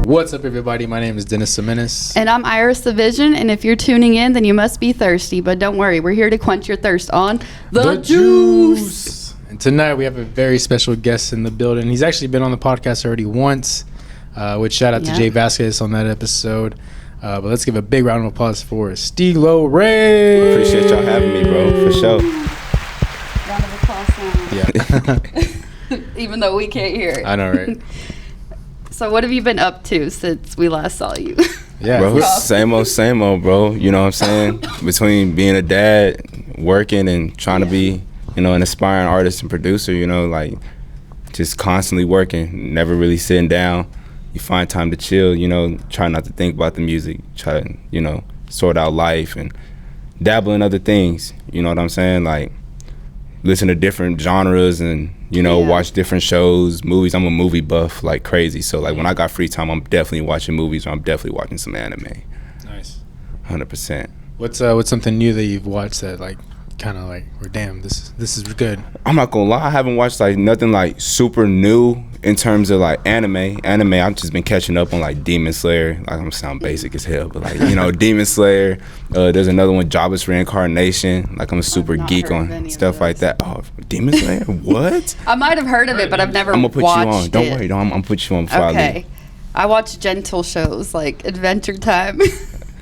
What's up, everybody? My name is Dennis Semenis. And I'm Iris the Vision, and if you're tuning in, then you must be thirsty. But don't worry, we're here to quench your thirst on The Juice. And tonight we have a very special guest in the building. He's actually been on the podcast already once, which shout out to Jay Vasquez on that episode. But let's give a big round of applause for Stelo Rey. Appreciate y'all having me, bro, for sure. Round of applause. Yeah. Even though we can't hear it. I know, right? So what have you been up to since we last saw you? Yeah, bro, same old, bro. You know what I'm saying? Between being a dad, working, and trying to be, an aspiring artist and producer, like just constantly working, never really sitting down. You find time to chill, try not to think about the music, try to, sort out life and dabble in other things. You know what I'm saying? Like listen to different genres and, watch different shows, movies. I'm a movie buff like crazy. So like when I got free time, I'm definitely watching movies or I'm definitely watching some anime. Nice. 100%. What's something new that you've watched that like kind of like, or damn, this is good? I'm not gonna lie, I haven't watched like nothing like super new in terms of like anime. I've just been catching up on like Demon Slayer. Like I'm gonna sound basic as hell, but like Demon Slayer. There's another one, Jabba's Reincarnation. Like I'm a super geek on stuff like that. Oh, Demon Slayer? What? I might have heard of it, but I've never I'm gonna put watched you on. Don't it. worry, I'm gonna put you on before I leave. I watch gentle shows like Adventure Time.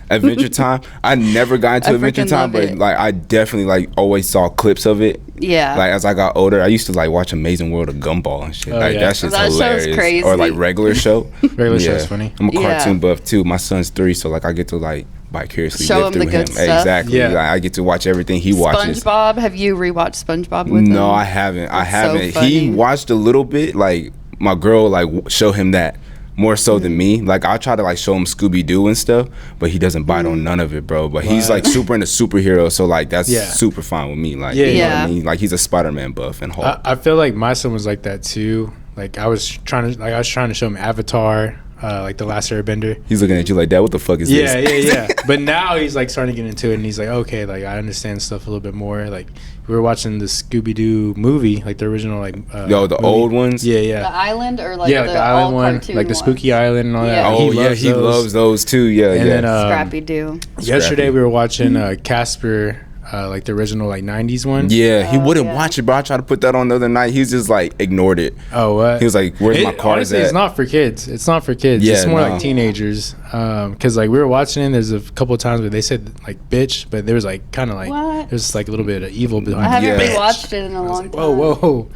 Adventure Time. I never got into Adventure Time, but like I definitely like always saw clips of it. Yeah. Like as I got older, I used to like watch Amazing World of Gumball and shit. That shit's hilarious. Show's crazy. Or like regular show. Regular show's funny. I'm a cartoon buff too. My son's 3, so like I get to like vicariously show live him through the him. good stuff. Exactly. Yeah. Like, I get to watch everything he watches. SpongeBob. Have you rewatched SpongeBob with him? No, I haven't. So he watched a little bit. Like my girl like show him that. More so than me. Like I try to like show him Scooby-Doo and stuff, but he doesn't bite on none of it, bro. But he's like super into superheroes, so like that's super fine with me. Like you know what I mean? Like he's a Spider-Man buff and Hulk. I feel like my son was like that too. Like I was trying to show him Avatar, like The Last Airbender. He's looking at you like that. What the fuck is this? Yeah. But now he's like starting to get into it, and he's like, okay, like I understand stuff a little bit more. Like we were watching the Scooby-Doo movie, like the original, like the movie. Old ones. The island or like like the island one, like the Spooky Island and all that. Oh he loves those too. Yeah, and then Scrappy Doo. Yesterday we were watching Casper. Like the original like 90s one. Yeah, he wouldn't watch it, bro. I tried to put that on the other night. He's just like ignored it. Oh, what? He was like, where's my cars at? It's not for kids. It's more like teenagers. Because like we were watching it, there's a couple of times where they said like bitch, but there was like kind of like there's like a little bit of evil behind it. I haven't rewatched it in a long time. Whoa.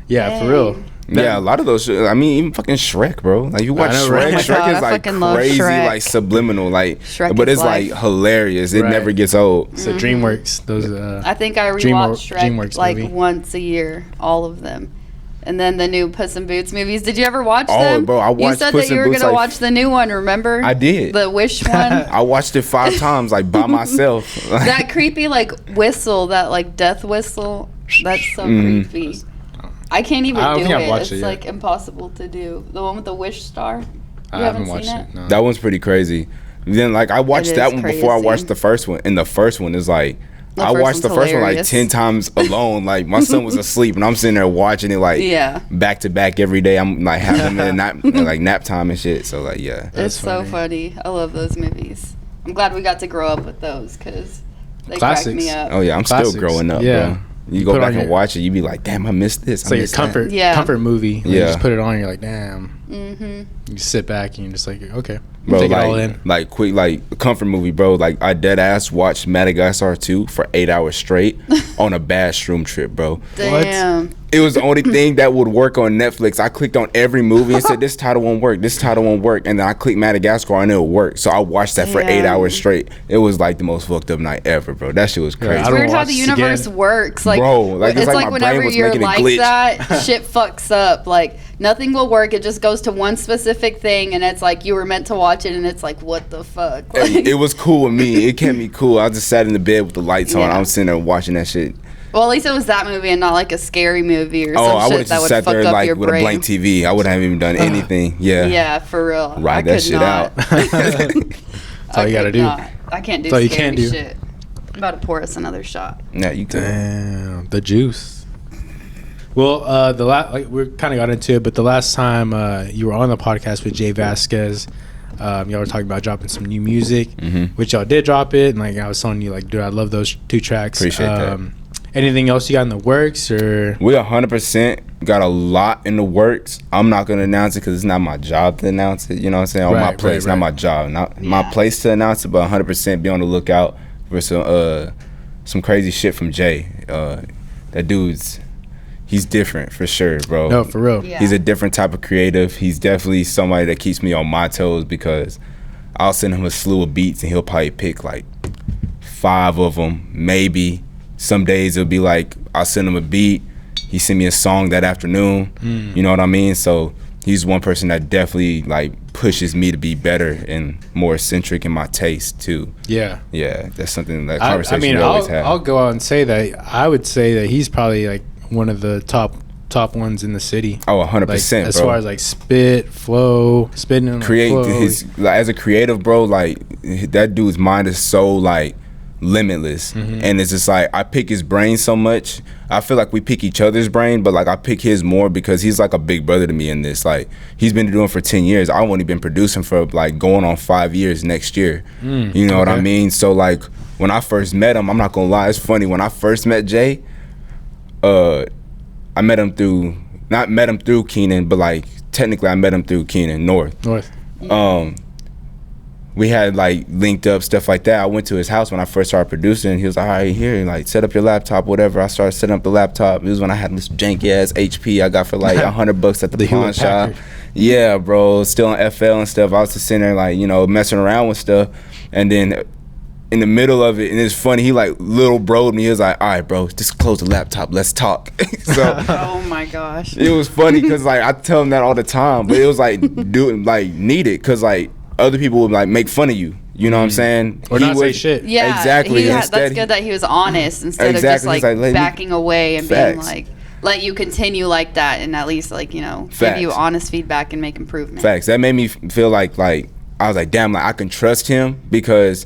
Yeah, dang. For real. Yeah, a lot of those shows. I mean, even fucking Shrek, bro. Like you watch Shrek. Shrek is like crazy, like subliminal, like. Shrek but it's like hilarious. It never gets old. So DreamWorks, those. I think I rewatch Shrek like once a year, all of them, and then the new Puss in Boots movies. Did you ever watch them? Oh, bro, I watched. You said Puss that you were gonna like, watch the new one. Remember? I did. The Wish one. I watched it 5 times, like by myself. That creepy like whistle, that like death whistle. That's so creepy. I can't even do it. It's like impossible to do. The one with the wish star. I haven't watched it. No. That one's pretty crazy. Then like I watched that one before I watched the first one, and the first one is like I watched the first one like 10 times alone. Like my son was asleep, and I'm sitting there watching it like back to back every day. I'm like having him in nap time and shit. So like it's so funny. I love those movies. I'm glad we got to grow up with those because they crack me up. Oh yeah, I'm still growing up, bro. You go back and watch it, you be like, damn, I missed this. It's like your comfort movie. Like you just put it on, you're like, damn. You sit back and you're just like, okay. Bro, take like, it all in. Like quick, like comfort movie, bro. Like I dead ass watched Madagascar 2 for 8 hours straight on a bathroom trip, bro. Damn. What? It was the only thing that would work on Netflix. I clicked on every movie and said, this title won't work, this title won't work. And then I clicked Madagascar and it would work. So I watched that for 8 hours straight. It was like the most fucked up night ever, bro. That shit was crazy. It's weird how the universe works. Like, bro, like it's like whenever you're like that, shit fucks up. Like, nothing will work. It just goes to one specific thing and it's like you were meant to watch it and it's like, what the fuck? Like, it was cool with me. It kept me cool. I just sat in the bed with the lights on. I was sitting there watching that shit. Well, at least it was that movie and not like a scary movie or I some shit that would sat fuck there up like your with brain. a blank TV. I wouldn't have even done anything. Yeah, for real. Ride that shit out. That's all you gotta do. I can't do scary shit. I'm about to pour us another shot. Yeah, you can. Damn, the juice. Well, we kind of got into it, but the last time you were on the podcast with Jay Vasquez, y'all were talking about dropping some new music, which y'all did drop it, and like I was telling you, like, dude, I love those 2 tracks. Appreciate that. Anything else you got in the works, or? We 100% got a lot in the works. I'm not gonna announce it because it's not my job to announce it. You know what I'm saying? On my place, not my job, not my place to announce it. But 100% be on the lookout for some crazy shit from Jay. That dude's. He's different for sure, bro. No, for real. Yeah. He's a different type of creative. He's definitely somebody that keeps me on my toes because I'll send him a slew of beats and he'll probably pick like 5 of them, maybe. Some days it'll be like I'll send him a beat, he send me a song that afternoon. You know what I mean? So he's one person that definitely like pushes me to be better and more eccentric in my taste too. Yeah, that's something that conversation we always have. I'll go out and say that I would say that he's probably like one of the top ones in the city. Oh, 100%, like, as far as like spitting and create flow. As a creative, bro, like that dude's mind is so like limitless, and it's just like I pick his brain so much. I feel like we pick each other's brain, but like I pick his more because he's like a big brother to me in this. Like he's been doing for 10 years. I've only been producing for like going on 5 years next year. You know what I mean? So like when I first met him, I'm not gonna lie, it's funny, when I first met Jay, I met him through Keenan, but like technically I met him through Keenan North. We had like linked up, stuff like that. I went to his house when I first started producing. He was like, all right, here, like set up your laptop, whatever. I started setting up the laptop. It was when I had this janky ass HP I got for like $100 at the pawn shop. Yeah, bro, still on FL and stuff. I was just sitting there like, you know, messing around with stuff. And then in the middle of it, and it's funny, he like little bro'd me. He was like, all right, bro, just close the laptop, let's talk. So oh my gosh, it was funny because like I tell him that all the time, but it was like needed because like other people would like make fun of you. You know what I'm saying? Or not say shit. Yeah, exactly. That's good that he was honest instead of just like backing away and being like, let you continue like that, and at least like, you know, give you honest feedback and make improvements. Facts. That made me feel like I was like, damn, like I can trust him because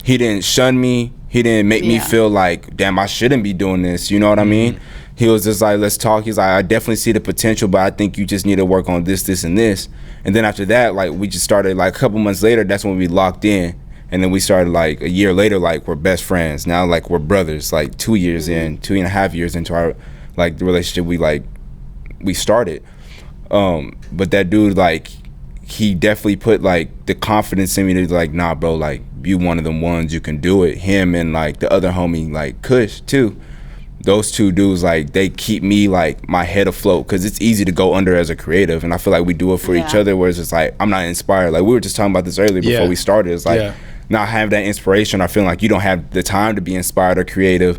he didn't shun me. He didn't make me feel like, damn, I shouldn't be doing this. You know what I mean? He was just like, let's talk. He's like, I definitely see the potential, but I think you just need to work on this, this, and this. And then after that, like, we just started, like, a couple months later, that's when we locked in. And then we started, like, a year later, like, we're best friends. Now, like, we're brothers, like, 2 years in, 2.5 years into our, like, the relationship we started. But that dude, like, he definitely put, like, the confidence in me to, like, nah, bro, like, you one of them ones, you can do it. Him and, like, the other homie, like, Kush, too. Those two dudes, like, they keep me, like, my head afloat because it's easy to go under as a creative, and I feel like we do it for each other, whereas it's like, I'm not inspired. Like, we were just talking about this earlier before we started. It's like, not having that inspiration, I feel like you don't have the time to be inspired or creative,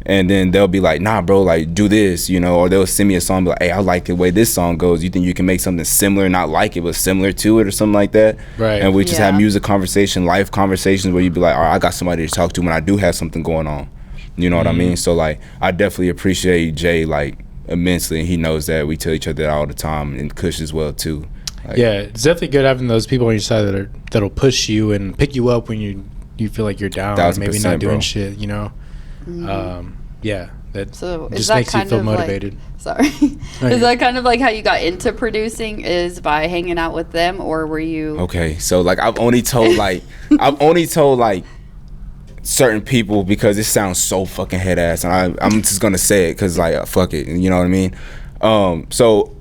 and then they'll be like, nah, bro, like, do this, you know, or they'll send me a song, be like, hey, I like the way this song goes. You think you can make something similar, not like it, but similar to it or something like that? Right. And we just have music conversation, life conversations where you'd be like, all right, I got somebody to talk to when I do have something going on. You know what I mean? So, like, I definitely appreciate Jay, like, immensely, and he knows that. We tell each other that all the time, and Kush as well, too. Like, yeah, it's definitely good having those people on your side that'll push you and pick you up when you feel like you're down or maybe not doing shit, you know? That just makes you feel motivated. Is that kind of like how you got into producing, is by hanging out with them, or were you... Okay, so, like, I've only told certain people because it sounds so fucking head ass, and I'm just gonna say it because like fuck it, you know what I mean? So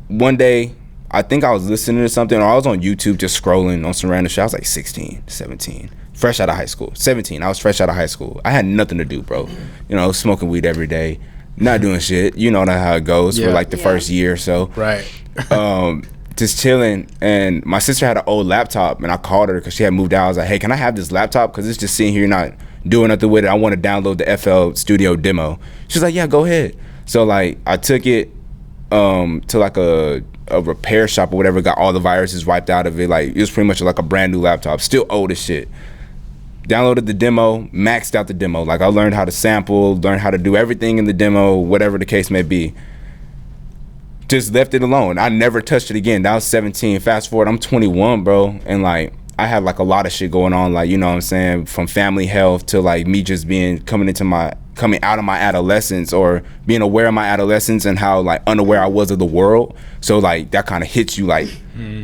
one day I think I was listening to something, or I was on YouTube just scrolling on some random shit. I was like 16, 17, fresh out of high school. 17, I was fresh out of high school. I had nothing to do, bro. You know, smoking weed every day, not doing shit. You know how it goes for like the first year or so. Right. Just chilling, and my sister had an old laptop, and I called her because she had moved out. I was like, hey, can I have this laptop? Because it's just sitting here not doing nothing with it. I want to download the FL Studio demo. She's like, yeah, go ahead. So like I took it to like a repair shop or whatever, got all the viruses wiped out of it. Like, it was pretty much like a brand new laptop, still old as shit. Downloaded the demo, maxed out the demo. Like, I learned how to sample, learned how to do everything in the demo, whatever the case may be. Just left it alone. I never touched it again. That was 17. Fast forward, I'm 21, bro. And like, I have like a lot of shit going on, like, you know what I'm saying? From family health to like me just coming into my coming out of my adolescence or being aware of my adolescence and how like unaware I was of the world. So like that kind of hits you like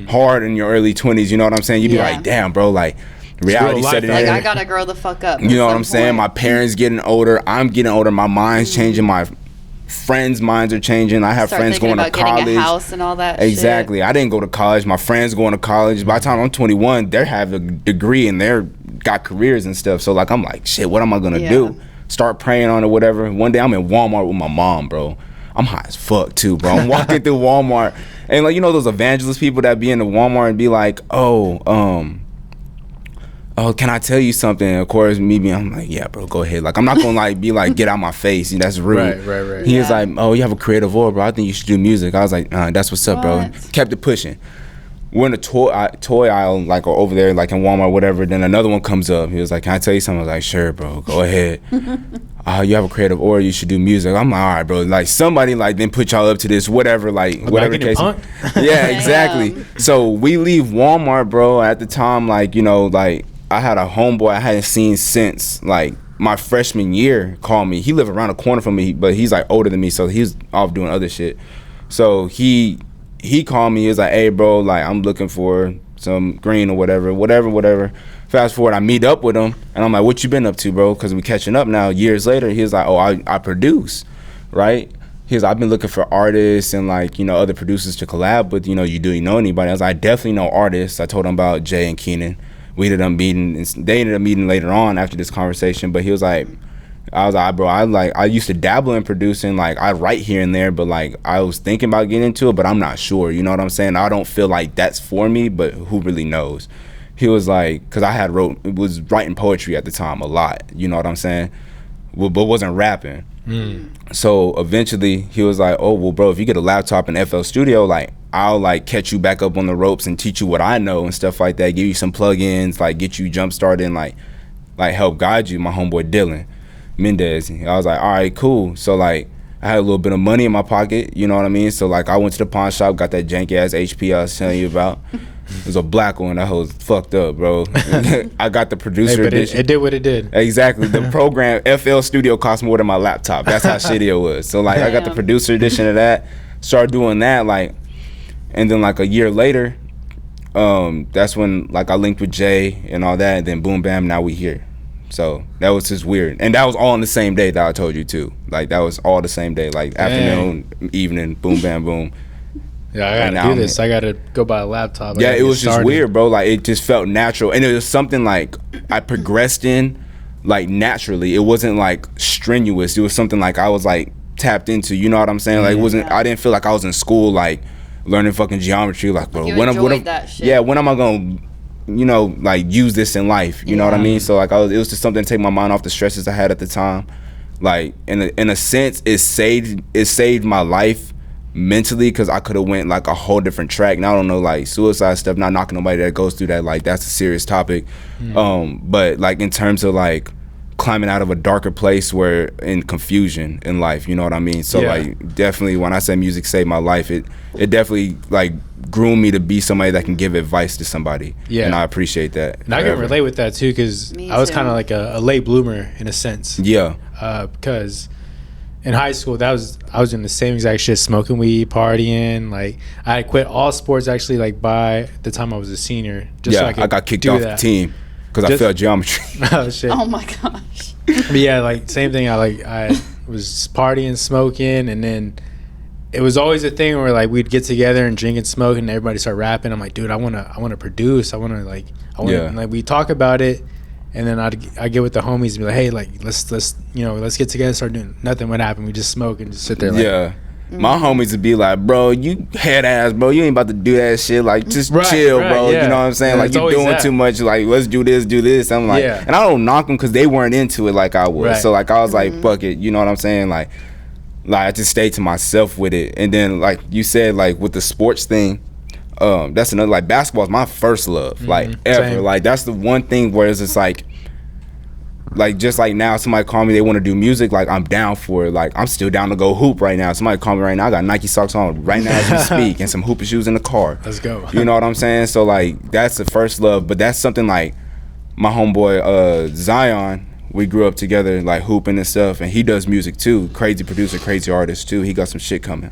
hard in your early 20s. You know what I'm saying? You'd be like, damn, bro, like reality set it in. Like I gotta grow the fuck up. You know what I'm saying? My parents getting older. I'm getting older. My mind's changing. My friends' minds are changing. I have friends going to college. Getting a house and all that. Exactly. Shit. I didn't go to college. My friends going to college. By the time I'm 21, they have a degree and they're got careers and stuff. So like I'm like, shit, what am I gonna do? Start praying on it, whatever. One day I'm in Walmart with my mom, bro. I'm high as fuck too, bro. I'm walking through Walmart and like, you know those evangelist people that be in the Walmart and be like, oh, can I tell you something? Of course, I'm like, yeah, bro, go ahead. Like, I'm not gonna like be like, get out my face. That's rude. Right. He was like, oh, you have a creative aura, bro. I think you should do music. I was like, that's what's up, bro. Kept it pushing. We're in a toy aisle, like over there, like in Walmart, whatever. Then another one comes up. He was like, can I tell you something? I was like, sure, bro, go ahead. You have a creative aura, you should do music. I'm like, all right, bro. Like somebody like then put y'all up to this, whatever, like whatever case. Yeah, exactly. So we leave Walmart, bro. At the time, like, you know, like I had a homeboy I hadn't seen since like my freshman year call me. He lived around the corner from me, but he's like older than me, so he's off doing other shit. So he called me. He was like, hey, bro, like I'm looking for some green or whatever. Fast forward, I meet up with him, and I'm like, what you been up to, bro? Because we catching up now years later. He was like, oh, I produce, right? He was like, I've been looking for artists and like, you know, other producers to collab with. You know, do you know anybody? I was like, I definitely know artists. I told him about Jay and Keenan. We ended up meeting, and they ended up meeting later on after this conversation. But he was like, I was like, bro, I used to dabble in producing. Like, I write here and there, but like, I was thinking about getting into it, but I'm not sure. You know what I'm saying? I don't feel like that's for me, but who really knows? He was like, because I was writing poetry at the time a lot. You know what I'm saying? But wasn't rapping. So eventually, he was like, oh, well, bro, if you get a laptop in FL Studio, like, I'll like catch you back up on the ropes and teach you what I know and stuff like that. Give you some plugins, like get you jump started and like help guide you. My homeboy Dylan Mendez. I was like, all right, cool. So like I had a little bit of money in my pocket, you know what I mean? So like I went to the pawn shop, got that janky ass HP I was telling you about. It was a black one. That was fucked up, bro. I got the producer edition. It did what it did. Exactly. The program FL Studio cost more than my laptop. That's how shitty it was. So like I got the producer edition of that. Started doing that like, and then like a year later, that's when like I linked with Jay and all that. And then boom, bam, now we here. So that was just weird. And that was all on the same day that I told you too. Like that was all the same day. Like afternoon, evening, boom, bam, boom. Yeah, I gotta do this. I gotta go buy a laptop. Yeah, it was just weird, bro. Like it just felt natural, and it was something like I progressed in, like naturally. It wasn't like strenuous. It was something like I was like tapped into. You know what I'm saying? Like it wasn't. I didn't feel like I was in school, like learning fucking geometry. Like, bro, when am I gonna, you know, like use this in life? You know what I mean? So like, it was just something to take my mind off the stresses I had at the time. Like in a sense, it saved my life mentally, because I could have went like a whole different track. And I don't know, like suicide stuff, not knocking nobody that goes through that, like that's a serious topic. But like in terms of like climbing out of a darker place where in confusion in life, you know what I mean? So like definitely when I say music saved my life, it definitely like groomed me to be somebody that can give advice to somebody. And I appreciate that. And I can relate with that too, because I was kind of like a late bloomer in a sense. Because in high school, I was doing the same exact shit, smoking weed, partying. Like I had quit all sports actually, like by the time I was a senior. Just so I got kicked off the team because I failed geometry. Oh shit! Oh my gosh! But yeah, like same thing. I was partying, smoking, and then it was always a thing where like we'd get together and drink and smoke, and everybody start rapping. I'm like, dude, I wanna produce. I wanna like we talk about it. And then I get with the homies and be like, hey, like let's get together and start doing nothing. What happened? We just smoke and just sit there. Like, my homies would be like, bro, you head ass, bro. You ain't about to do that shit. Like just chill, bro. You know what I'm saying? Like you're doing too much. Like let's do this. I'm like, and I don't knock them because they weren't into it like I was. So like I was like, fuck it. You know what I'm saying? Like I just stayed to myself with it. And then like you said, like with the sports thing. That's another, like basketball is my first love, like ever. Same. Like that's the one thing where it's just like just like now somebody call me, they want to do music, like I'm down for it. Like I'm still down to go hoop right now. Somebody call me right now, I got Nike socks on right now as we speak and some hooping shoes in the car. Let's go. You know what I'm saying? So like that's the first love, but that's something like my homeboy Zion, we grew up together, like hooping and stuff, and he does music too. Crazy producer, crazy artist too. He got some shit coming.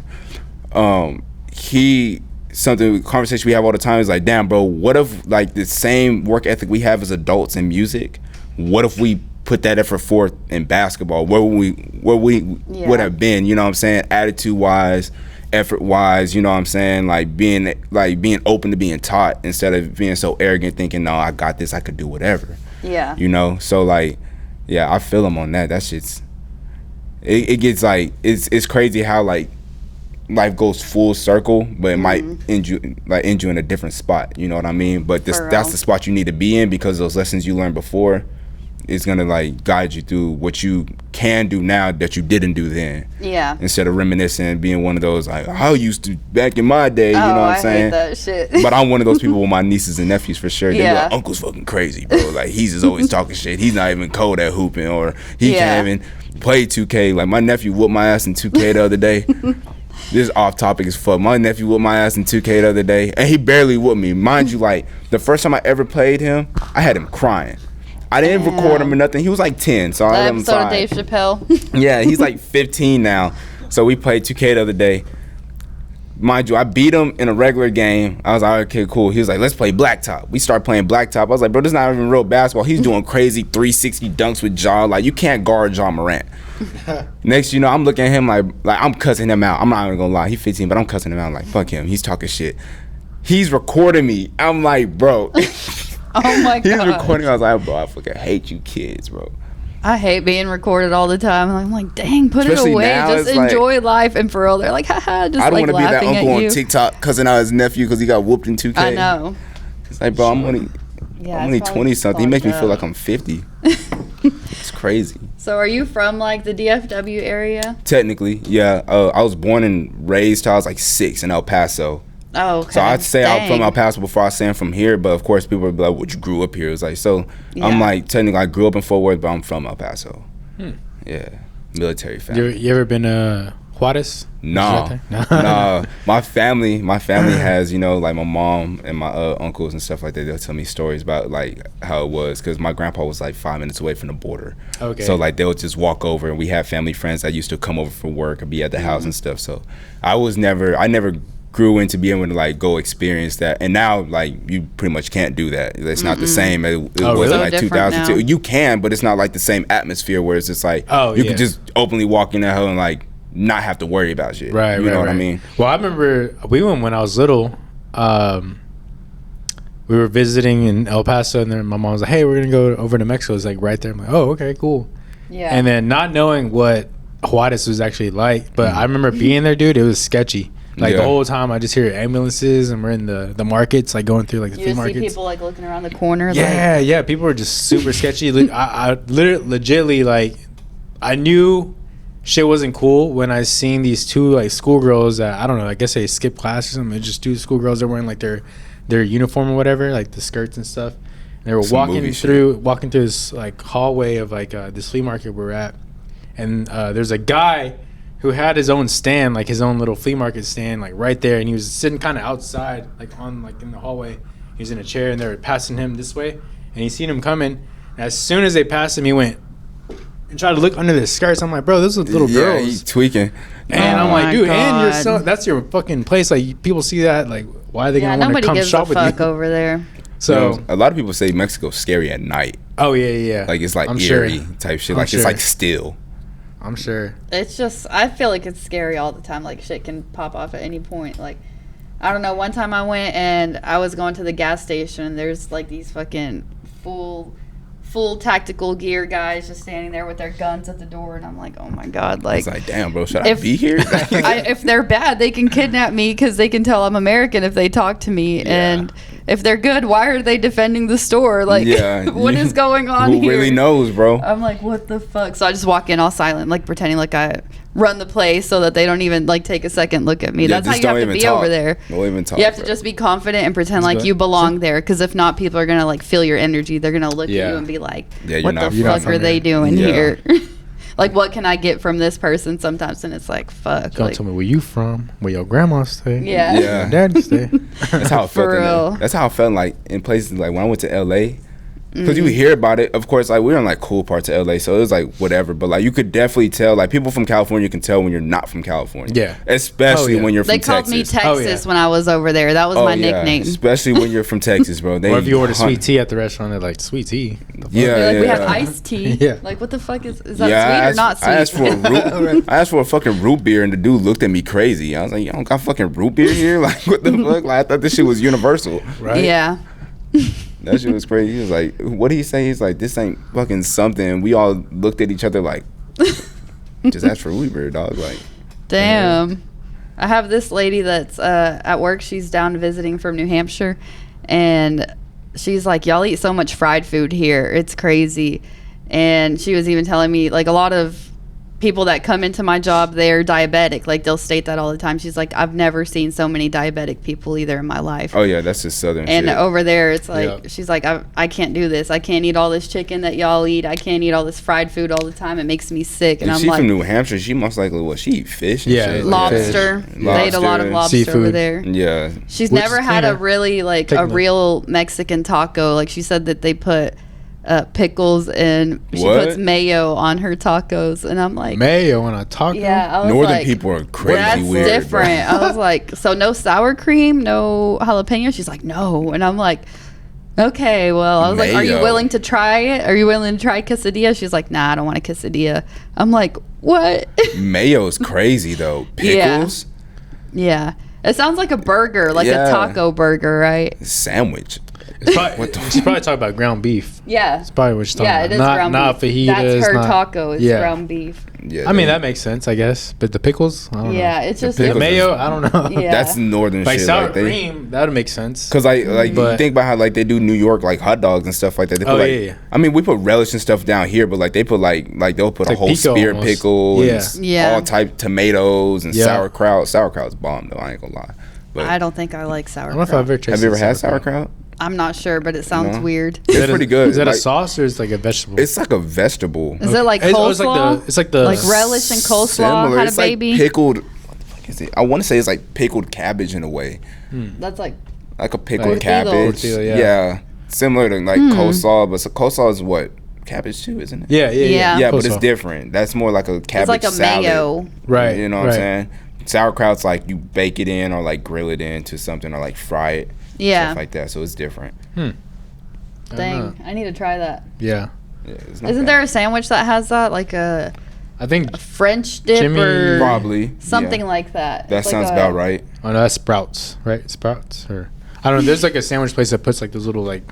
Conversation we have all the time is like, damn, bro, what if like the same work ethic we have as adults in music, what if we put that effort forth in basketball? Where we would have been, you know what I'm saying, attitude wise, effort wise, you know what I'm saying, like being open to being taught instead of being so arrogant, thinking, no, I got this, I could do whatever. Yeah. You know, so like, yeah, I feel him on that. That shit's, it gets like, it's crazy how like life goes full circle, but it might end you in a different spot. You know what I mean? But that's the spot you need to be in, because those lessons you learned before is gonna like guide you through what you can do now that you didn't do then. Yeah. Instead of reminiscing and being one of those like, I used to back in my day. You know what I'm saying? I hate that shit. But I'm one of those people with my nieces and nephews for sure. They be Yeah. like, Uncle's fucking crazy, bro. Like he's just always talking shit. He's not even cold at hooping, or he can't even play 2K. Like my nephew whooped my ass in 2K the other day. This is off topic as fuck. My nephew whooped my ass in 2K the other day, and he barely whooped me. Mind you, like the first time I ever played him, I had him crying. I didn't record him or nothing. He was like 10, so I let him episode of Dave Chappelle. Yeah, he's like 15 now. So we played 2K the other day. Mind you, I beat him in a regular game. I was like, okay, cool. He was like, let's play blacktop. We started playing blacktop. I was like, bro, this is not even real basketball. He's doing crazy 360 dunks with Ja. Like, you can't guard Ja Morant. Next, you know, I'm looking at him like I'm cussing him out. I'm not even gonna lie. He's 15, but I'm cussing him out like, fuck him. He's talking shit. He's recording me. I'm like, bro. Oh my god. He's recording. I was like, bro, I fucking hate you kids, bro. I hate being recorded all the time. I'm like, dang, put Especially it away. now, Just it's like, enjoy life. And for real, they're like, haha, just I don't like want to be that laughing uncle at on you. TikTok cussing out his nephew because he got whooped in 2K. I know. It's like, bro, I'm only 20 something. He makes me feel like I'm 50. It's crazy. So are you from like the DFW area? Technically, yeah. I was born and raised till I was like 6 in El Paso. Oh, okay. So I'd say I'm from El Paso before I say I'm from here, but of course people would be like, well, you grew up here. It's like, so I'm like, technically I grew up in Fort Worth, but I'm from El Paso. Yeah, military family. You ever been to Juarez? No. No. My family has, you know, like my mom and my uncles and stuff like that. They'll tell me stories about like how it was, because my grandpa was like 5 minutes away from the border. Okay. So like they'll just walk over, and we have family friends that used to come over for work or be at the house and stuff. So I never grew into being able to like go experience that, and now like you pretty much can't do that. It's not the same as it was in like 2002. Now. You can, but it's not like the same atmosphere where it's just like you can just openly walk in the hell and like not have to worry about shit. Right. You know what I mean? Well, I remember we went when I was little. We were visiting in El Paso, and then my mom was like, "Hey, we're gonna go over to Mexico." It's like right there. I'm like, "Oh, okay, cool." Yeah. And then not knowing what Juarez was actually like, but I remember being there, dude. It was sketchy. Like the whole time, I just hear ambulances, and we're in the markets, like going through like the flea markets. You see people like looking around the corner. Yeah. People were just super sketchy. I legitimately like, I knew shit wasn't cool when I seen these two like schoolgirls that I don't know. I guess they skipped class or something. It's just two schoolgirls that were wearing like their uniform or whatever, like the skirts and stuff. And they were walking through this like hallway of like this flea market we're at, and there's a guy who had his own stand, like his own little flea market stand, like right there, and he was sitting kind of outside, like on like in the hallway. He was in a chair, and they were passing him this way, and he seen him coming. And as soon as they passed him, he went and tried to look under the skirts. I'm like, bro, those are little girls. Yeah, he's tweaking. And I'm like, dude, and that's your fucking place. Like people see that, like why are they gonna want to come shop with you? Nobody gives a fuck over there. So you know, a lot of people say Mexico's scary at night. Oh yeah. Like it's like eerie type shit. Like it's like still. I'm sure. It's just, I feel like it's scary all the time. Like, shit can pop off at any point. Like, I don't know. One time I went and I was going to the gas station, and there's, like, these fucking full tactical gear guys just standing there with their guns at the door. And I'm like, oh, my God. Like, it's like, damn, bro, should I be here? If they're bad, they can kidnap me because they can tell I'm American if they talk to me. Yeah. And if they're good, why are they defending the store? Like, what is going on here? Who really knows, bro? I'm like, what the fuck? So I just walk in all silent, like pretending like I run the place so that they don't even like take a second look at me. That's how you have to be over there. Don't even talk. You have to just be confident and pretend like you belong there, because if not, people are going to like feel your energy. They're going to look at you and be like, what the fuck are they doing here? Like, what can I get from this person sometimes? And it's like, fuck. Don't tell me where you from, where your grandma stay. Yeah. Your dad stay. That's how it felt. That's how I felt like in places like when I went to LA. Because you hear about it, of course, like we're in like cool parts of LA, so it was like whatever. But like you could definitely tell, like people from California can tell when you're not from California. Yeah. Especially when you're from They Texas. called me Texas when I was over there. That was my nickname. Especially when you're from Texas, bro. Or if you order sweet tea at the restaurant, they're like, sweet tea? We have iced tea. Yeah. Like, what the fuck is that sweet or not sweet? I asked for a fucking root beer, and the dude looked at me crazy. I was like, you don't got fucking root beer here? Like, what the fuck? Like, I thought this shit was universal. Right? Yeah. That shit was crazy. He was like, what did he say? He's like, this ain't fucking something. We all looked at each other like, just ask for root beer, dog. Like, damn. I have this lady that's at work. She's down visiting from New Hampshire, and she's like, y'all eat so much fried food here. It's crazy. And she was even telling me, like, a lot of people that come into my job, they're diabetic. Like, they'll state that all the time. She's like, I've never seen so many diabetic people either in my life. oh yeah, that's just southern And shit. over there, it's like, she's like, I can't do this. I can't eat all this chicken that y'all eat. I can't eat all this fried food all the time. It makes me sick. And If I'm she like, from New Hampshire, she must like what? She eat fish and shit. lobster. Fish. They eat a lot of lobster seafood. over there. Yeah. She's Which never is had a cleaner. really, like, a Technically. real Mexican taco. Like, she said that they put pickles and she What? puts mayo on her tacos. And I'm like, Mayo on a taco? yeah, I was Northern like, people are crazy that's weird. different. I was like, so no sour cream, no jalapeno? She's like, no. And I'm like, okay, well, I was like, are you Mayo. willing to try it? Are you willing to try quesadilla? She's like, nah, I don't want a quesadilla. I'm like, what? Mayo's crazy though. Yeah. Pickles, Yeah. It sounds like a burger, like Yeah. a taco burger, right? sandwich. It's probably, she's probably talking about ground beef. Yeah. That's probably what she's talking Yeah, about. it is not, ground not beef. fajitas. That's her not, taco is yeah. ground beef. Yeah. I mean, that makes sense, I guess. But the pickles? I don't know. Yeah, it's just The pickles mayo? I don't know. Yeah. that's northern Like shit. sour Like they, cream, that would make sense. cause like you But- think about how like they do New York like hot dogs and stuff like that. They put, Oh, like, yeah. I mean, we put relish and stuff down here, but like they put like they'll put a like whole pico spear almost. pickle Yeah. and Yeah. all type tomatoes and Yeah. sauerkraut. Sauerkraut's bomb though. I ain't gonna lie. But I don't think I like I don't know if I've sauerkraut. ever tasted have you ever had sauerkraut? I'm not sure, but it sounds No. weird. It's pretty good. Is that a Like, sauce or is it like a vegetable? It's like a vegetable. Is it like It's- coleslaw? oh, it's like the like relish and coleslaw Similar. had a It's like baby? pickled. What the fuck is it? I want to say it's like pickled cabbage in a way, That's like, like a pickled Curtido. cabbage. Curtido, yeah. Yeah, similar to like coleslaw, but so coleslaw is what cabbage too, isn't it? Yeah, yeah, yeah. Yeah. Yeah, but it's Coleslaw. different. That's more like a cabbage it's like a salad. mayo. Right. You know what right. I'm saying? Sauerkraut's like you bake it in or like grill it into something or like fry it. Yeah. Stuff like that. So it's different. I don't Dang, know. I need to try that. Yeah. Yeah, it's not Isn't bad. there a sandwich that has that? Like a I think, French dip Jimmy- or Probably something yeah. like that. That It's like sounds a- about right. oh no, that's Sprouts, right? Sprouts? Or, I don't know. There's like a sandwich place that puts like those little like,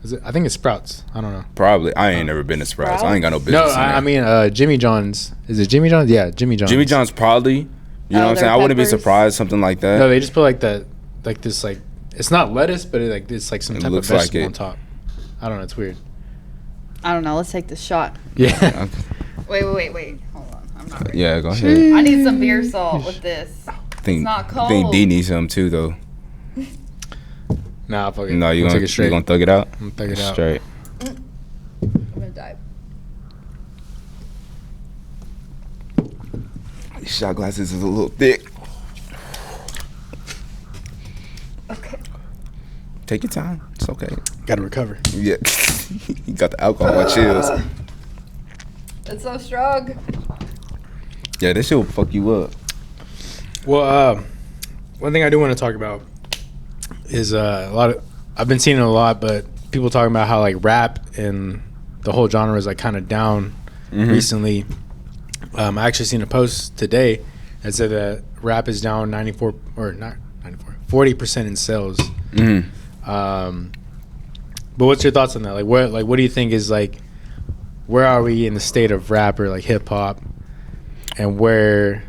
is it, I think it's Sprouts. I don't know. Probably. I ain't never been to Sprouts. I ain't got no business. No, in there. I mean Jimmy John's. Is it Jimmy John's? Yeah, Jimmy John's. Jimmy John's probably. You know Oh, what I'm saying? their I wouldn't be peppers? surprised something like that. No, they just put like that, like this, like it's not lettuce, but it's like some It type of looks like vegetable it. on top. I don't know. It's weird. I don't know. Let's take this shot. Yeah. Wait. Hold on. I'm not ready. Yeah, go ahead. I need some beer salt with this. Think, not I think cold. D needs some too, though. Nah, fuck it. No, you I'll gonna take it straight. you gonna thug it out? I'm gonna thug it out. Straight. I'm gonna die. These shot glasses is a little thick. Okay. Take your time. It's okay. Gotta recover. Yeah, you got the alcohol on chills. It's so strong. Yeah, this shit will fuck you up. Well, one thing I do want to talk about is I've been seeing it a lot, but people talking about how like rap and the whole genre is like kind of down recently. I actually seen a post today that said that rap is down 94 or not 94, 40% in sales. But what's your thoughts on that? What do you think is like, where are we in the state of rap or like hip hop, and where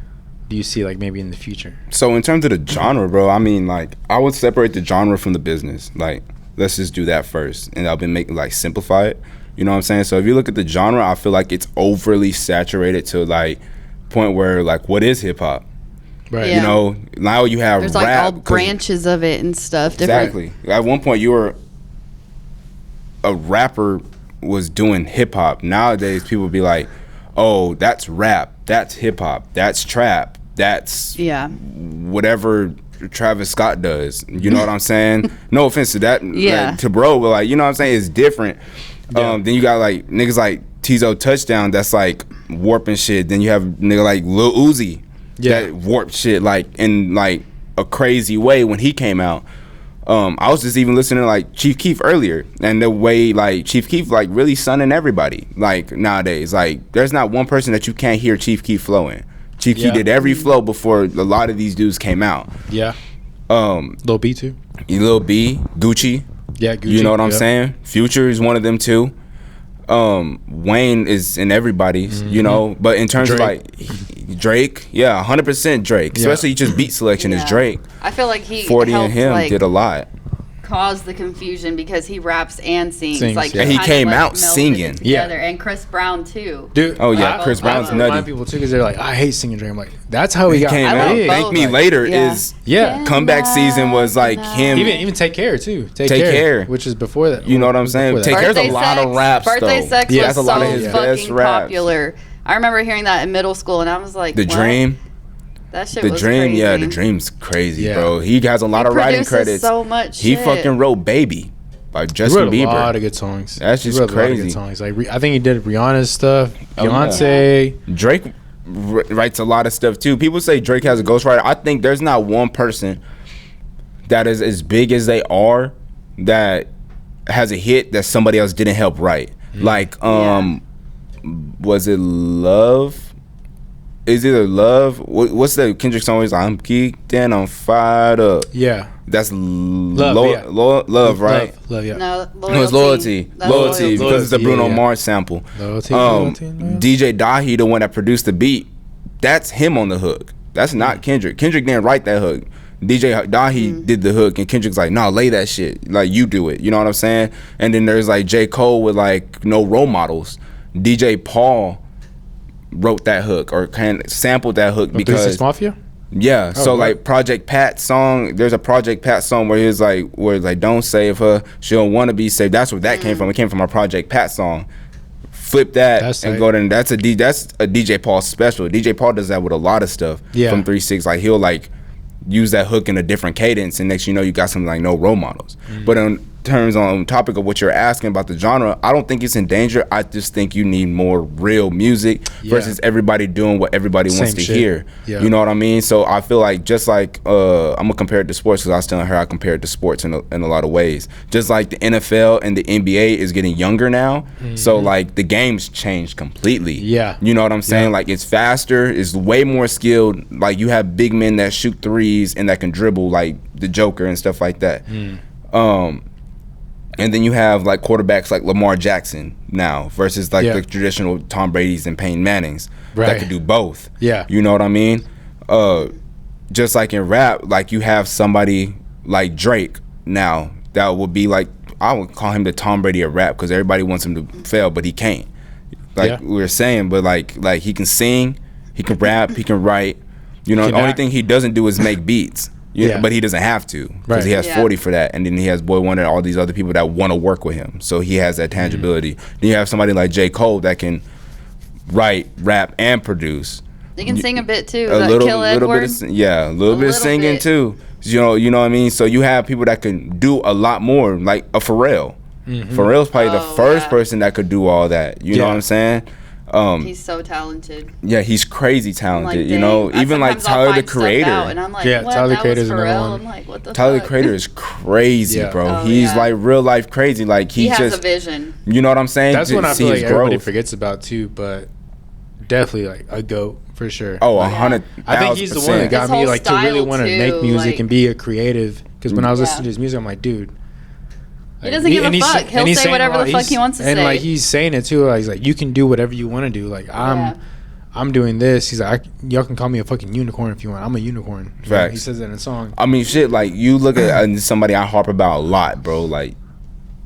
do you see like maybe in the future? So in terms of the genre, bro, I mean, like, I would separate the genre from the business. Like, let's just do that first, and I've been making like simplify it. You know what I'm saying? So if you look at the genre, I feel like it's overly saturated to like point where like what is hip hop? Right. Yeah. You know, now you have There's rap. like all 'cause- branches of it and stuff. Different. Exactly. At one point, you were a rapper was doing hip hop. Nowadays, people be like, "Oh, that's rap. That's hip hop. That's trap. that's Yeah. whatever Travis Scott does. You know what I'm saying? No offense to that, Yeah. to bro, but like, you know what I'm saying? It's different. Yeah. Then you got like niggas like Tizo Touchdown that's like warping shit. Then you have nigga like Lil Uzi that warped shit like in like a crazy way when he came out. I was just even listening to like Chief Keef earlier, and the way like Chief Keef like really sunning everybody like nowadays. Like there's not one person that you can't hear Chief Keef flowing. Chief Keef did every flow before a lot of these dudes came out. Yeah. Lil B too. Lil B, Gucci. Yeah, Gucci. You know what I'm saying? Future is one of them too. Wayne is in everybody's, you know, but in terms of like Drake, 100% Drake. Especially just beat selection is Drake. I feel like he 40 helped, and him like, did a lot. cause the confusion because he raps and sings. Like, And he kind came of, like, out melded singing. it together. And Chris Brown too. Dude, Oh yeah, Chris Brown's I nutty. remind people too because they're like, I hate singing Drake. I'm like, that's how he got Came I out. love big. Thank both. Me Later Yeah. is Yeah. comeback season was like him. Even Take Care too. Take Care. Care, which is before that. You know what I'm saying? Before that. Take Care's a Birthday lot of Sex- raps Birthday though. Sex Yeah, was that's a lot so of his fucking best raps. popular. I remember hearing that in middle school, and I was like, The what? Dream. That shit The was Dream, crazy. yeah, The Dream's crazy, Yeah. bro. He has a lot of writing produces credits. so much He shit. fucking wrote Baby by He Justin wrote a Bieber. lot of good songs. That's He just wrote a lot of crazy. good songs. Like I think he did Rihanna's stuff. Oh, yeah. Beyonce. Drake writes a lot of stuff too. People say Drake has a ghostwriter. I think there's not one person that is as big as they are that has a hit that somebody else didn't help write. Like, was it Love? Is either Love? What's the Kendrick song? Is I'm geeked and I'm fired up. Yeah. That's Love, love, right? Love, yeah. No, loyalty. No, it's loyalty. That's Loyalty, because it's the Bruno yeah. Mars sample. Loyalty, DJ Dahi, the one that produced the beat, that's him on the hook. That's not Kendrick. Kendrick didn't write that hook. DJ Dahi did the hook, and Kendrick's like, nah, lay that shit. Like, you do it. You know what I'm saying? And then there's like J. Cole with like no role models. DJ Paul wrote that hook or sampled that hook because 36 Mafia? yeah, so right. like Project Pat song, there's a Project Pat song where it's like don't save her, she don't want to be saved. That's where that came from. It came from a Project Pat song. Flip that That's and tight. go to that's a DJ Paul special. DJ Paul does that with a lot of stuff from 3-6. Like he'll like use that hook in a different cadence, and next you know you got something like no role models. But in terms on topic of what you're asking about the genre, I don't think it's in danger. I just think you need more real music versus everybody doing what everybody wants Same to shit. hear. Yeah. You know what I mean? So I feel like just like I'm gonna compare it to sports because I was telling her I compare it to sports in a lot of ways. Just like the NFL and the NBA is getting younger now, so like the game's changed completely. Yeah. You know what I'm saying? Yeah. Like it's faster, it's way more skilled. Like you have big men that shoot threes and that can dribble like the Joker and stuff like that. And then you have like quarterbacks like Lamar Jackson now versus like the traditional Tom Brady's and Peyton Mannings that could do both. Yeah. You know what I mean? Just like in rap, like you have somebody like Drake now that would be like, I would call him the Tom Brady of rap because everybody wants him to fail, but he can't. Like we were saying, but like he can sing, he can rap, he can write. You know, the only thing he doesn't do is make beats. But he doesn't have to because he has 40 for that, and then he has Boy Wonder and all these other people that want to work with him. So he has that tangibility. Then you have somebody like J. Cole that can write, rap, and produce. You can sing a bit too. A little bit Edward? of a little bit of singing too. You know what I mean. So you have people that can do a lot more, like a Pharrell. Pharrell's probably the first person that could do all that. You know what I'm saying? He's so talented. Yeah, he's crazy talented. Like, you know, even like Tyler the Creator. And I'm like, what? Tyler the That Creator's was another Pharrell? one. I'm like, what the Tyler the fuck? Creator is crazy, bro. Oh, He's yeah. like real life crazy. Like He has just a vision. You know what I'm saying? That's what I feel like his everybody growth. forgets about too, but definitely like a GOAT for sure. Oh, Like, 100,000%. I think he's the one that got His me whole like to really style, want to too, make music like- and be a creative. Because when I was Yeah. listening to his music, I'm like, dude. He doesn't give a and he's- fuck. and He'll he's say saying whatever a lot. the fuck He's- he wants to and say. like he's saying it too. Like, he's like, you can do whatever you want to do. Like I'm doing this. He's like, y'all can call me a fucking unicorn if you want. I'm a unicorn. You know, Facts. he says that in a song. I mean, shit. Like you look at somebody I harp about a lot, bro. Like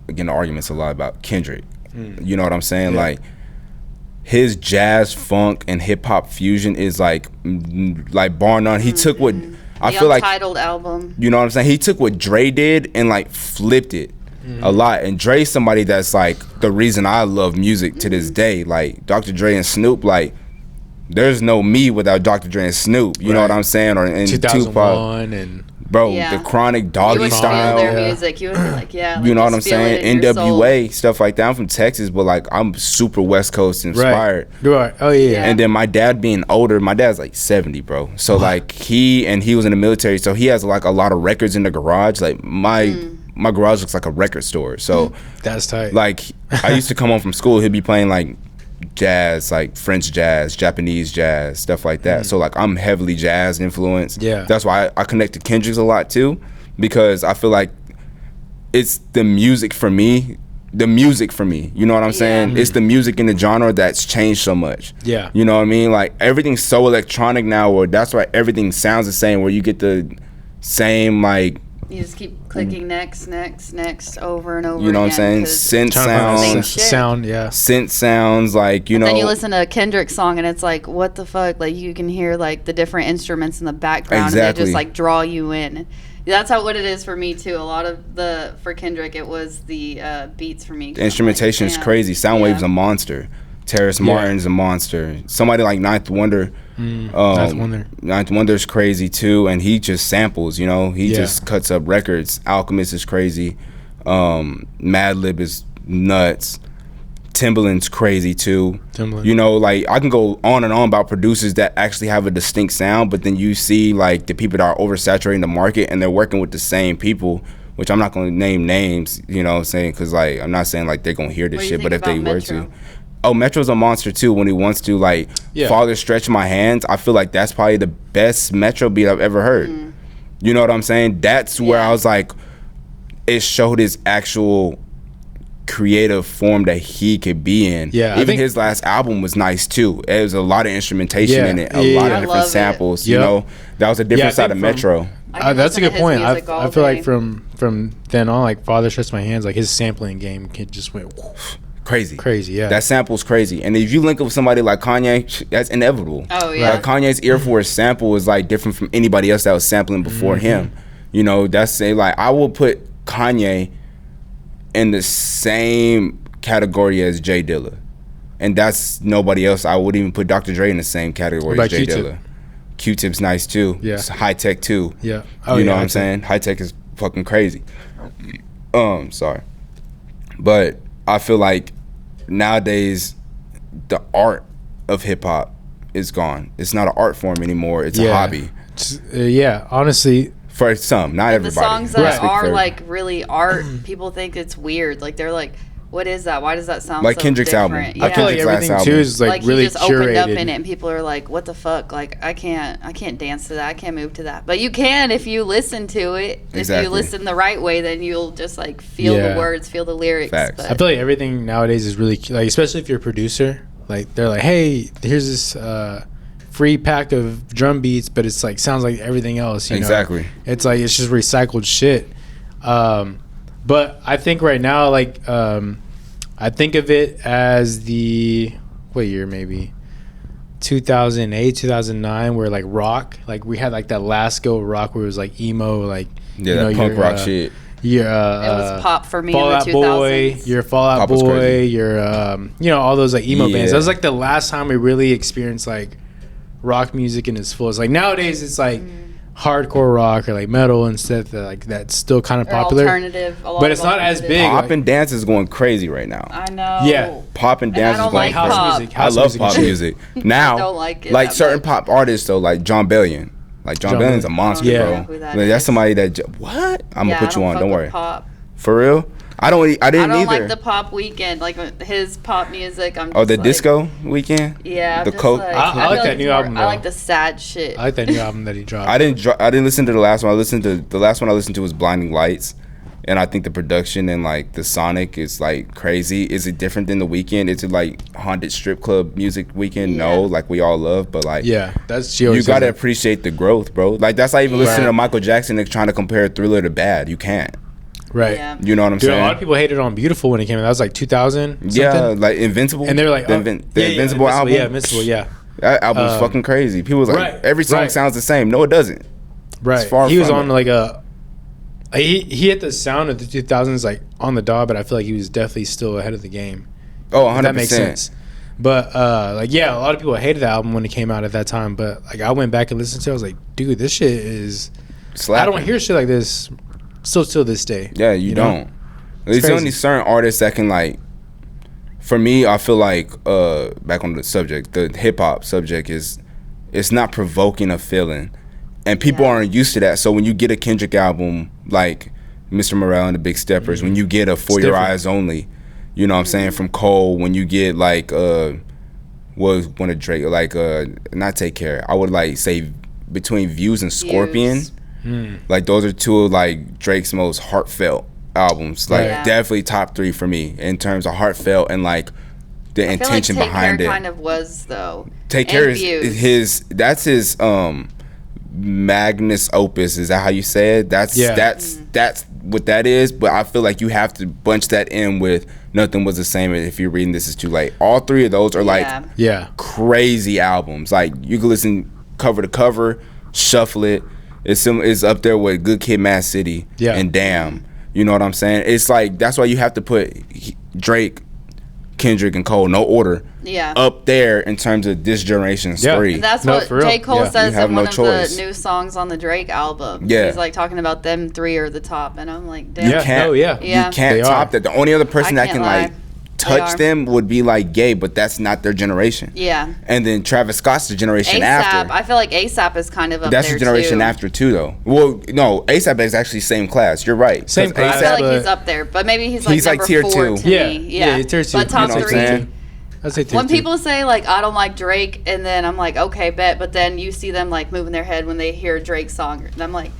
again, the arguments a lot about Kendrick. You know what I'm saying? Yeah. Like his jazz, funk, and hip hop fusion is like bar none. He took what I The feel like. Untitled album. You know what I'm saying? He took what Dre did and like flipped it a lot. And Dre's somebody that's like the reason I love music to this day. Like Dr. Dre and Snoop, like there's no me without Dr. Dre and Snoop. You know what I'm saying? Or in 2001 and bro, the Chronic, Doggy Style. Their music, you would be like, yeah. Like, you know what I'm saying? NWA, soul. stuff like that. I'm from Texas, but like I'm super West Coast inspired. Right. Oh yeah. And then my dad being older, my dad's like 70, bro. So like he was in the military, so he has like a lot of records in the garage. Like my garage looks like a record store. So that's tight. Like I used to come home from school, he'd be playing like jazz, like French jazz, Japanese jazz, stuff like that. So like I'm heavily jazz influenced. Yeah, that's why I connect to Kendrick's a lot too, because I feel like it's the music for me. You know what I'm saying? It's the music in the genre that's changed so much. Yeah, you know what I mean? Like everything's so electronic now, or that's why everything sounds the same, where you get the same like. You just keep clicking next over and over. You know what I'm saying? Synth sounds like, you know. Then you listen to a Kendrick song and it's like, what the fuck? Like you can hear like the different instruments in the background and they just like draw you in. That's what it is for me too. A lot of for Kendrick, it was the beats for me. The instrumentation is crazy. Soundwave's a monster. Terrace Martin's a monster. Somebody like Ninth Wonder. Ninth Wonder's crazy too, and he just samples, you know. He just cuts up records. Alchemist is crazy. Madlib is nuts. Timbaland's crazy too. You know, like I can go on and on about producers that actually have a distinct sound, but then you see like the people that are oversaturating the market and they're working with the same people, which I'm not going to name names, you know what I'm saying, because like I'm not saying like they're going to hear this shit, but if they were to. Oh, Metro's a monster too when he wants to like Father Stretch My Hands. I feel like that's probably the best Metro beat I've ever heard. You know what I'm saying? That's where I was like, it showed his actual creative form that he could be in. Yeah, even his last album was nice too. There was a lot of instrumentation in it, a lot of different samples. You know, that was a different side of Metro. That's a good point. I feel like from then on, like Father Stretch My Hands, like his sampling game just went. Crazy, yeah. That sample's crazy. And if you link up with somebody like Kanye, that's inevitable. Oh, yeah. Like Kanye's Air Force sample is like different from anybody else that was sampling before him. You know, that's like I will put Kanye in the same category as Jay Dilla. And that's nobody else. I wouldn't even put Dr. Dre in the same category as Jay Dilla. Q-Tip's nice too. Yeah. It's high tech too. Yeah. You know what I'm saying? High tech is fucking crazy. Sorry. But I feel like nowadays the art of hip hop is gone. It's not an art form anymore. It's a hobby. Honestly, for some, not everybody. The songs that are like really art, people think it's weird. Like they're like, "What is that? Why does that sound like so Kendrick's different?" album? I feel like everything too is like really he just opened up in it, and people are like, "What the fuck? Like I can't dance to that. I can't move to that." But you can if you listen to it. Exactly. If you listen the right way, then you'll just like feel the words, feel the lyrics. Facts. I feel like everything nowadays is really like, especially if you're a producer. Like they're like, "Hey, here's this free pack of drum beats," but it's like sounds like everything else. You know? It's like it's just recycled shit. But I think right now, like. I think of it as what year maybe 2008 2009 where like rock, like we had like that last go rock where it was like emo, like that punk rock shit. It was pop for me. Fall in the 2000s. Boy, you're Fall Out Boy, you're all those like emo bands. That was like the last time we really experienced like rock music in its fullest. Like nowadays it's like hardcore rock or like metal and stuff that's still kind of popular. Alternative, but it's not as big. Pop and dance is going crazy right now. I know. Yeah, pop and dance is going crazy. House music. I love pop music. Now, I don't like it like certain pop artists though, like John Bellion. Like John Bellion's a monster, bro. That's somebody that what? I'm gonna put you on. Don't worry. Pop. For real? I didn't either. Like the pop weekend, like his pop music. I'm just the disco weekend. Yeah, the coke. I like that new album. I like the sad shit. I like that new album that he dropped. I didn't listen to the last one. The last one I listened to was Blinding Lights, and I think the production and like the sonic is like crazy. Is it different than the weekend? Is it like haunted strip club music weekend? No, like we all love, but like that's you gotta appreciate the growth, bro. Like that's like even listening to Michael Jackson and trying to compare Thriller to Bad. You can't. Right. Yeah. You know what I'm saying? A lot of people hated on Beautiful when it came out. That was like 2000 something. Yeah, like Invincible. And they're like, the Invincible album. Yeah, Invincible, yeah. That album's fucking crazy. People was like, every song sounds the same. No, it doesn't. Right. It's far he was from on like he hit the sound of the 2000s like on the dot, but I feel like he was definitely still ahead of the game. Oh, 100%. That makes sense. But like, yeah, a lot of people hated the album when it came out at that time. But like, I went back and listened to it. I was like, dude, this shit is. Slapping. I don't hear shit like this still till this day. Yeah, you don't. Know? There's only certain artists that can like. For me, I feel like back on the subject, the hip hop subject is, it's not provoking a feeling, and people aren't used to that. So when you get a Kendrick album like Mr. Morale and the Big Steppers, when you get a For Your Eyes Only, you know what I'm saying, from Cole, when you get like was one of Drake, like not Take Care, I would like say between Views and Scorpion, like those are two of like Drake's most heartfelt albums, like definitely top 3 for me in terms of heartfelt and like the intention behind it. Kind of was though. Take Care is his. That's his magnus opus. Is that how you say it? That's what that is. But I feel like you have to bunch that in with Nothing Was the Same. If you're reading This Is Too Late, all 3 of those are like crazy albums. Like you can listen cover to cover, shuffle it. It's up there with Good Kid, Mad City, and Damn. You know what I'm saying? It's like, that's why you have to put Drake, Kendrick, and Cole, no order, up there in terms of this generation's 3. And that's what J. Cole says in one of the new songs on the Drake album. Yeah. He's like talking about them 3 are the top, and I'm like, damn. You can't top that. The only other person that can like touch them would be like Gay, but that's not their generation. Yeah. And then Travis Scott's the generation after. I feel like ASAP is kind of up there too. That's the generation after too, though. Well, no, ASAP is actually same class. You're right. Same class. I feel like he's up there, but maybe he's like tier 2 to me. Yeah, tier 2. But top 3. I'd say tier 2. When people say like I don't like Drake, and then I'm like, okay, bet, but then you see them like moving their head when they hear a Drake song, and I'm like,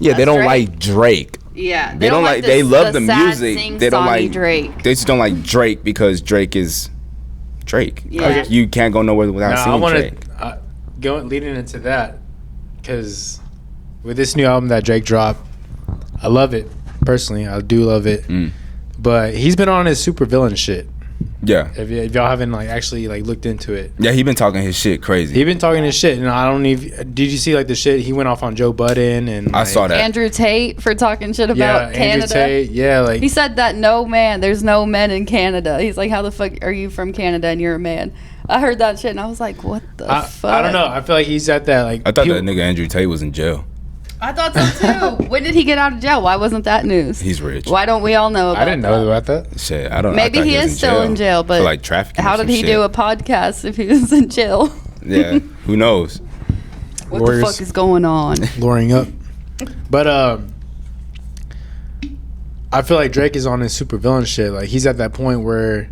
they don't like Drake. Yeah, they don't like. They love the music. They don't like Drake. They just don't like Drake because Drake is Drake. Yeah. Like, you can't go nowhere without seeing Drake. Leading into that, because with this new album that Drake dropped, I love it personally. I do love it, but he's been on his super villain shit. Yeah. If y'all haven't like actually like looked into it. Yeah, he been talking his shit crazy. He been talking his shit, and I don't even. Did you see like the shit he went off on Joe Budden and I saw that Andrew Tate for talking shit about Canada. Andrew Tate, like he said that there's no men in Canada. He's like, how the fuck are you from Canada and you're a man? I heard that shit and I was like, what the fuck? I don't know. I feel like he's at that like. I thought that nigga Andrew Tate was in jail. I thought so too. When did he get out of jail? Why wasn't that news? He's rich. Why don't we all know about that? I didn't know about that. Shit, I don't know. Maybe he is still in jail, but for like trafficking. How did he do a podcast if he was in jail? Yeah, who knows? What the fuck is going on? Luring up. But I feel like Drake is on his super villain shit. Like he's at that point where,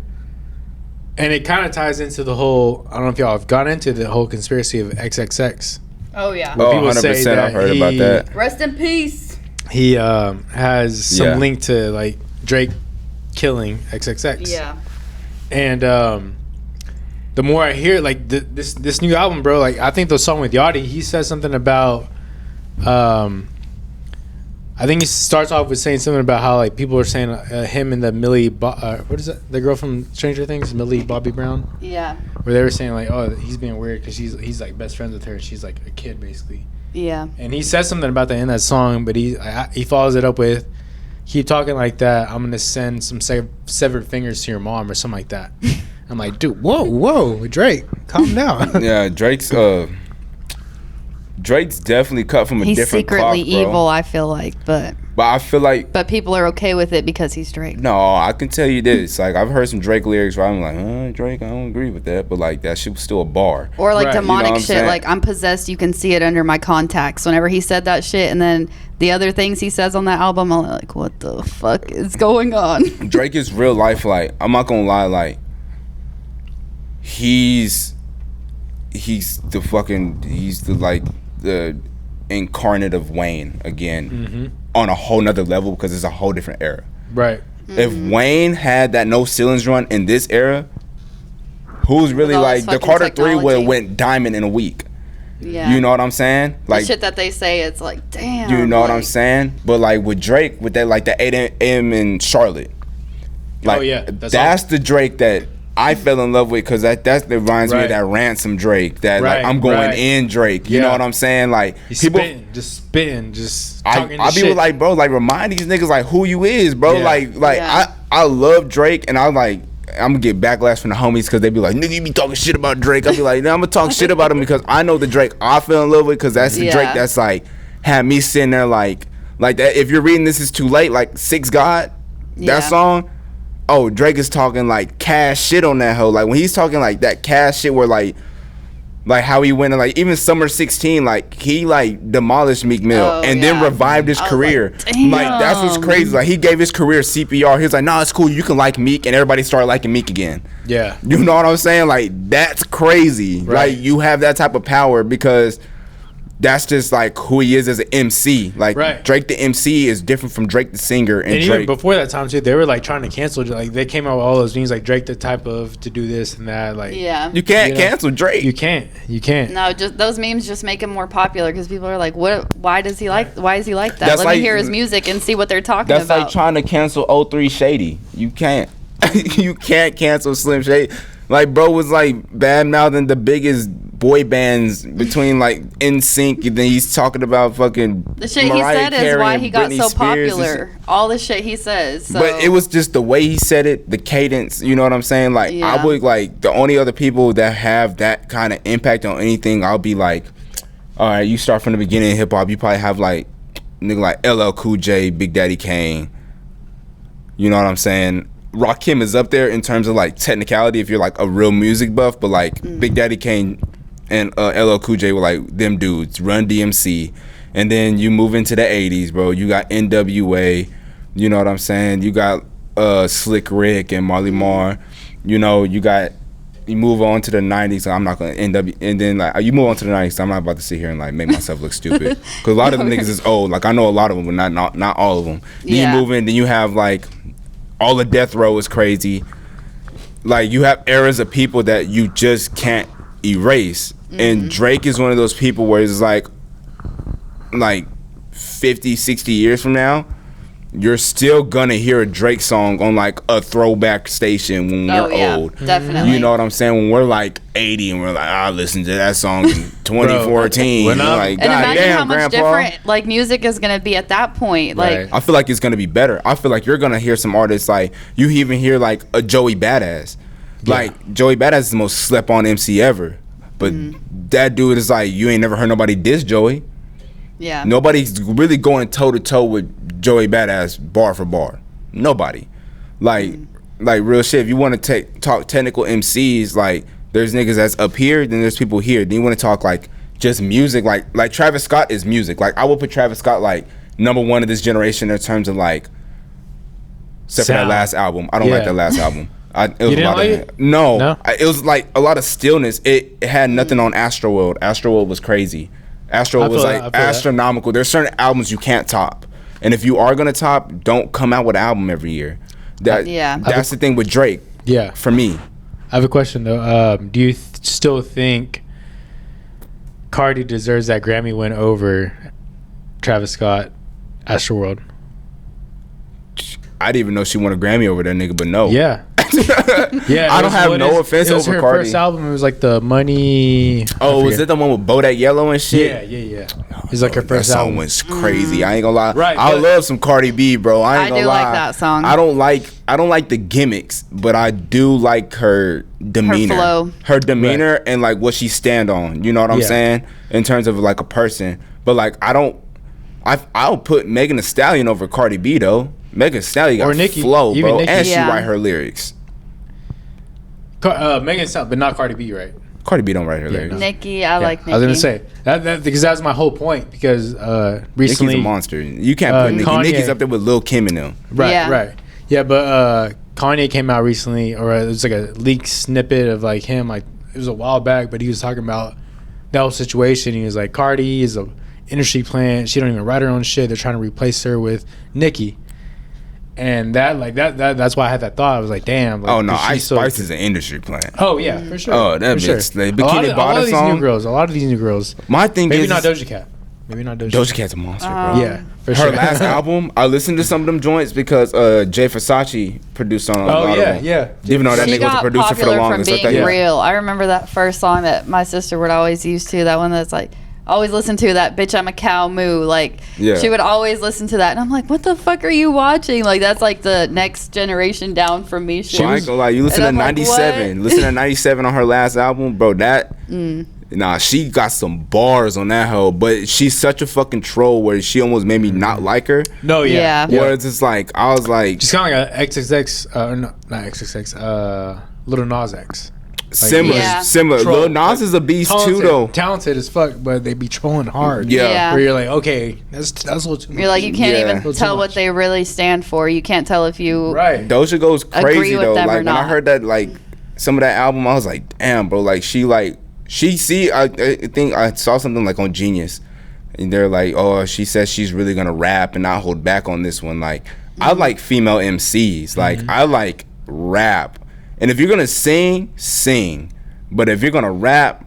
and it kind of ties into the whole. I don't know if y'all have got into the whole conspiracy of XXX. Oh yeah. Oh, 100%. I've heard about that. Rest in peace. He has some link to like Drake killing XXX. Yeah. And the more I hear like this new album, bro, like I think the song with Yachty, he says something about I think he starts off with saying something about how like people are saying him and the Millie what is that, the girl from Stranger Things, Millie Bobby Brown, where they were saying like, oh, he's being weird because he's like best friends with her, she's like a kid basically. And he says something about that in that song, but he follows it up with, keep talking like that, I'm gonna send some severed fingers to your mom or something like that. I'm like, dude, whoa, Drake, calm down. Yeah, Drake's definitely cut from a different cloth, He's secretly evil, I feel like, but I feel like, but people are okay with it because he's Drake. No, I can tell you this, like I've heard some Drake lyrics where I'm like, Drake, I don't agree with that, but like that shit was still a bar. Or like demonic shit, saying? Like I'm possessed, you can see it under my contacts. Whenever he said that shit, and then the other things he says on that album, I'm like, what the fuck is going on? Drake is real life, like I'm not gonna lie, like he's the incarnate of Wayne again, on a whole nother level, because it's a whole different era. Right. If Wayne had that No Ceilings run in this era, who's really like the Carter 3 would have went diamond in a week. Yeah. You know what I'm saying? Like the shit that they say, it's like, damn. You know what I'm saying? But like with Drake, with that like the 8 a.m. in Charlotte, like that's the Drake that I fell in love with, because that reminds me of that Ransom Drake, that like I'm going in Drake. You know what I'm saying? Like he's people spitting, just talking I be like, bro, like remind these niggas like who you is, bro. Like I love Drake, and I like I'm gonna get backlash from the homies because they be like, nigga, you be talking shit about Drake. I'll be like, no, I'm gonna talk shit about him because I know the Drake I fell in love with, because that's the Drake that's like had me sitting there like that. If you're reading This Is Too Late, like Six God, that song, oh, Drake is talking like cash shit on that hoe. Like when he's talking like that cash shit where like how he went and like even Summer 16, like he like demolished Meek Mill and then revived his career. Like that's what's crazy. Like he gave his career CPR. He was like, nah, it's cool. You can like Meek, and everybody started liking Meek again. Yeah. You know what I'm saying? Like that's crazy. Right. Like you have that type of power because that's just like who he is as an MC. Like Drake the MC is different from Drake the singer. And Drake, even before that time too, they were like trying to cancel. Like they came out with all those memes like Drake the type of to do this and that. Like you can't cancel Drake. You can't. No, just those memes just make him more popular because people are like, what? Why is he like that? That's Let me hear his music and see what they're talking about. That's like trying to cancel 03 Shady. You can't. You can't cancel Slim Shady. Like bro was like bad mouthing the biggest boy bands between like NSYNC, and then he's talking about fucking the shit Mariah he said Carey is why he got Britney so Spears. popular. All the shit he says. So. But it was just the way he said it, the cadence. You know what I'm saying? Like I would like the only other people that have that kind of impact on anything. I'll be like, all right, you start from the beginning of hip hop. You probably have like nigga like LL Cool J, Big Daddy Kane. You know what I'm saying? Rakim is up there in terms of like technicality if you're like a real music buff, but like Big Daddy Kane and LL Cool J were like them dudes, Run DMC. And then you move into the 80s, bro. You got NWA, you know what I'm saying? You got Slick Rick and Marley Marl. You know, you move on to the 90s. I'm not gonna end up, and then like you move on to the 90s. I'm not about to sit here and like make myself look stupid because a lot of them niggas is old. Like I know a lot of them, but not all of them. Then you move in, then you have like all of Death Row is crazy. Like you have eras of people that you just can't erase. And Drake is one of those people where it's like 50, 60 years from now, you're still gonna hear a Drake song on like a throwback station when we're old. Definitely. You know what I'm saying? When we're like 80 and we're like, I listened to that song in 2014. And like, imagine goddamn, how much Grandpa. different like music is gonna be at that point. Like I feel like it's gonna be better. I feel like you're gonna hear some artists like you even hear like a Joey Badass. Like Joey Badass is the most slept on MC ever. But that dude is like, you ain't never heard nobody diss Joey. Yeah. Nobody's really going toe to toe with Joey Badass bar for bar. Nobody. Like real shit. If you want to talk technical MCs, like there's niggas that's up here, then there's people here. Then you want to talk like just music, like Travis Scott is music. Like I will put Travis Scott like number one of this generation in terms of like, except for that last album. I don't like that last album. You didn't like it? No. It was like a lot of stillness. It had nothing on Astroworld. Astroworld was crazy. Astroworld was like astronomical. There's certain albums you can't top. And if you are going to top, don't come out with an album every year. That's the thing with Drake. Yeah. For me. I have a question though. Do you still think Cardi deserves that Grammy win over Travis Scott, Astroworld? I didn't even know she won a Grammy over that nigga, but no. Yeah. I don't have no offense over her Cardi. First album, it was like the Money. Oh, was it the one with Bodak Yellow and shit? Yeah. It was like her first that album. That song was crazy. I ain't gonna lie. Right. I love some Cardi B, bro. I ain't gonna lie. I do like that song. I don't like the gimmicks, but I do like her demeanor. Her demeanor and like what she stand on. You know what I'm saying? In terms of like a person. But like I'll put Megan Thee Stallion over Cardi B though. Megan Thee Stallion got Nicki, flow, bro, Nicki. And she write her lyrics. Megan Thee Stallion, but not Cardi B, right? Cardi B don't write her lyrics. Nicki, I like Nicki. I was gonna say that because that was my whole point. Because recently, Nicki's a monster. You can't put Nicki. Nicki's up there with Lil Kim and them. Right. Yeah, but Kanye came out recently, or it was like a leaked snippet of like him. Like it was a while back, but he was talking about that whole situation. He was like, Cardi is a industry plant. She don't even write her own shit. They're trying to replace her with Nicki. And that's why I had that thought. I was like, damn. Like, oh no, Ice Spice is an industry plant. Oh yeah, for sure. Oh, that bitch. Sure. Bikini Bottom song. A lot of these new girls. My thing maybe is not Doja Cat. Doja Cat's a monster, bro. Yeah, for sure. Her last album, I listened to some of them joints because Jay Versace produced on a lot of them. Yeah. Even though that nigga was a producer for the longest. From Being Real. I remember that first song that my sister would always use too. That one that's like, always listen to that bitch I'm a cow moo. Like Yeah. she would always listen to that, and I'm like, what the fuck are you watching? Like that's like the next generation down from me shit. I ain't gonna lie, you listen to And I'm like, 97. Listen to 97 on her last album, bro. That nah, she got some bars on that hoe, but she's such a fucking troll where she almost made me not like her. No, yeah. Yeah. Where it's just like I was like She's kind of like a XXX, no, not XXX, Little Nas X. similar, Yeah. similar. Troll. Lil Nas is a beast Talented, too, though. talented as fuck, but they be trolling hard. Yeah. Yeah. Where you're like, okay, that's a little too much. You're like, you can't Yeah. even tell what they really stand for. You can't tell if you Right. Doja goes Agree crazy with though. them or Like when I not. heard that, like some of that album, I was like, damn, bro. Like she see. I think I saw something like on Genius, and they're like, oh, she says she's really gonna rap and not hold back on this one. Like I like female MCs. Like I like rap, and if you're gonna sing, sing. But if you're gonna rap,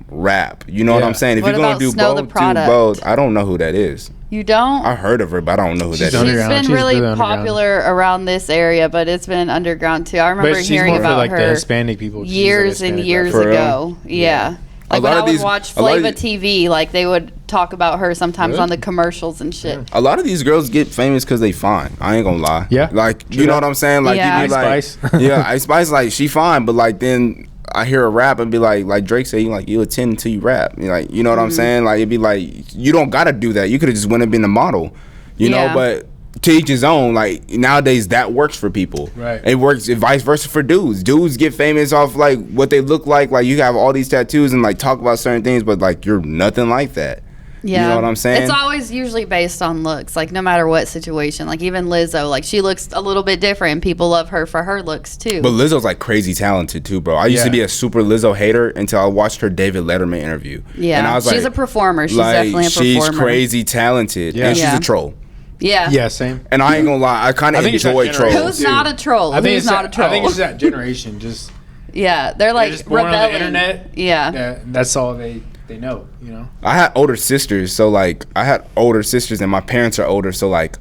you know what Yeah. I'm saying? If What you're gonna about do Snow the both, do Product? both. I don't know who that is. you don't. I heard of her, but I don't know who that She's is. underground. She's been She's really really underground. popular around this area, but it's been underground too. I remember But she's hearing more for about like the her Hispanic people. She's like years and Hispanic years For real? ago. Yeah. Like A when lot I of would these- watch a lot of Flava TV, like they would talk about her sometimes Really? on the commercials and shit. A lot of these girls get famous because they fine. I ain't gonna lie. Yeah. Like True you know that. what I'm saying? Like Yeah. you be like, Ice Spice. yeah, Ice Spice. Like she fine, but like then I hear a rap and be like Drake say, you attend until you rap. You're like, you know what I'm saying? Like it'd be like you don't gotta do that. You could have just went and been a model, you know. Yeah. But to each his own. Like nowadays, that works for people. Right. It works vice versa for dudes. Dudes get famous off like what they look like. Like you have all these tattoos and like talk about certain things, but like you're nothing like that. Yeah. You know what I'm saying? It's always usually based on looks, like no matter what situation. Like even Lizzo, like she looks a little bit different and people love her for her looks too. But Lizzo's like crazy talented too, bro. I used to Yeah. be a super Lizzo hater until I watched her David Letterman interview. yeah. And I was She's like, a performer. She's like, definitely a performer. she's crazy talented. Yeah. And she's Yeah. a troll. Yeah. Yeah, same. And I ain't gonna lie, I kind I of think it's that enjoy generation. trolls. Who's not a troll? I think Who's it's not a troll? I think it's that generation. Just yeah. They're like just born on the rebelling. internet. Yeah. that's all they know. You know. I had older sisters, so like I had older sisters and my parents are older, so like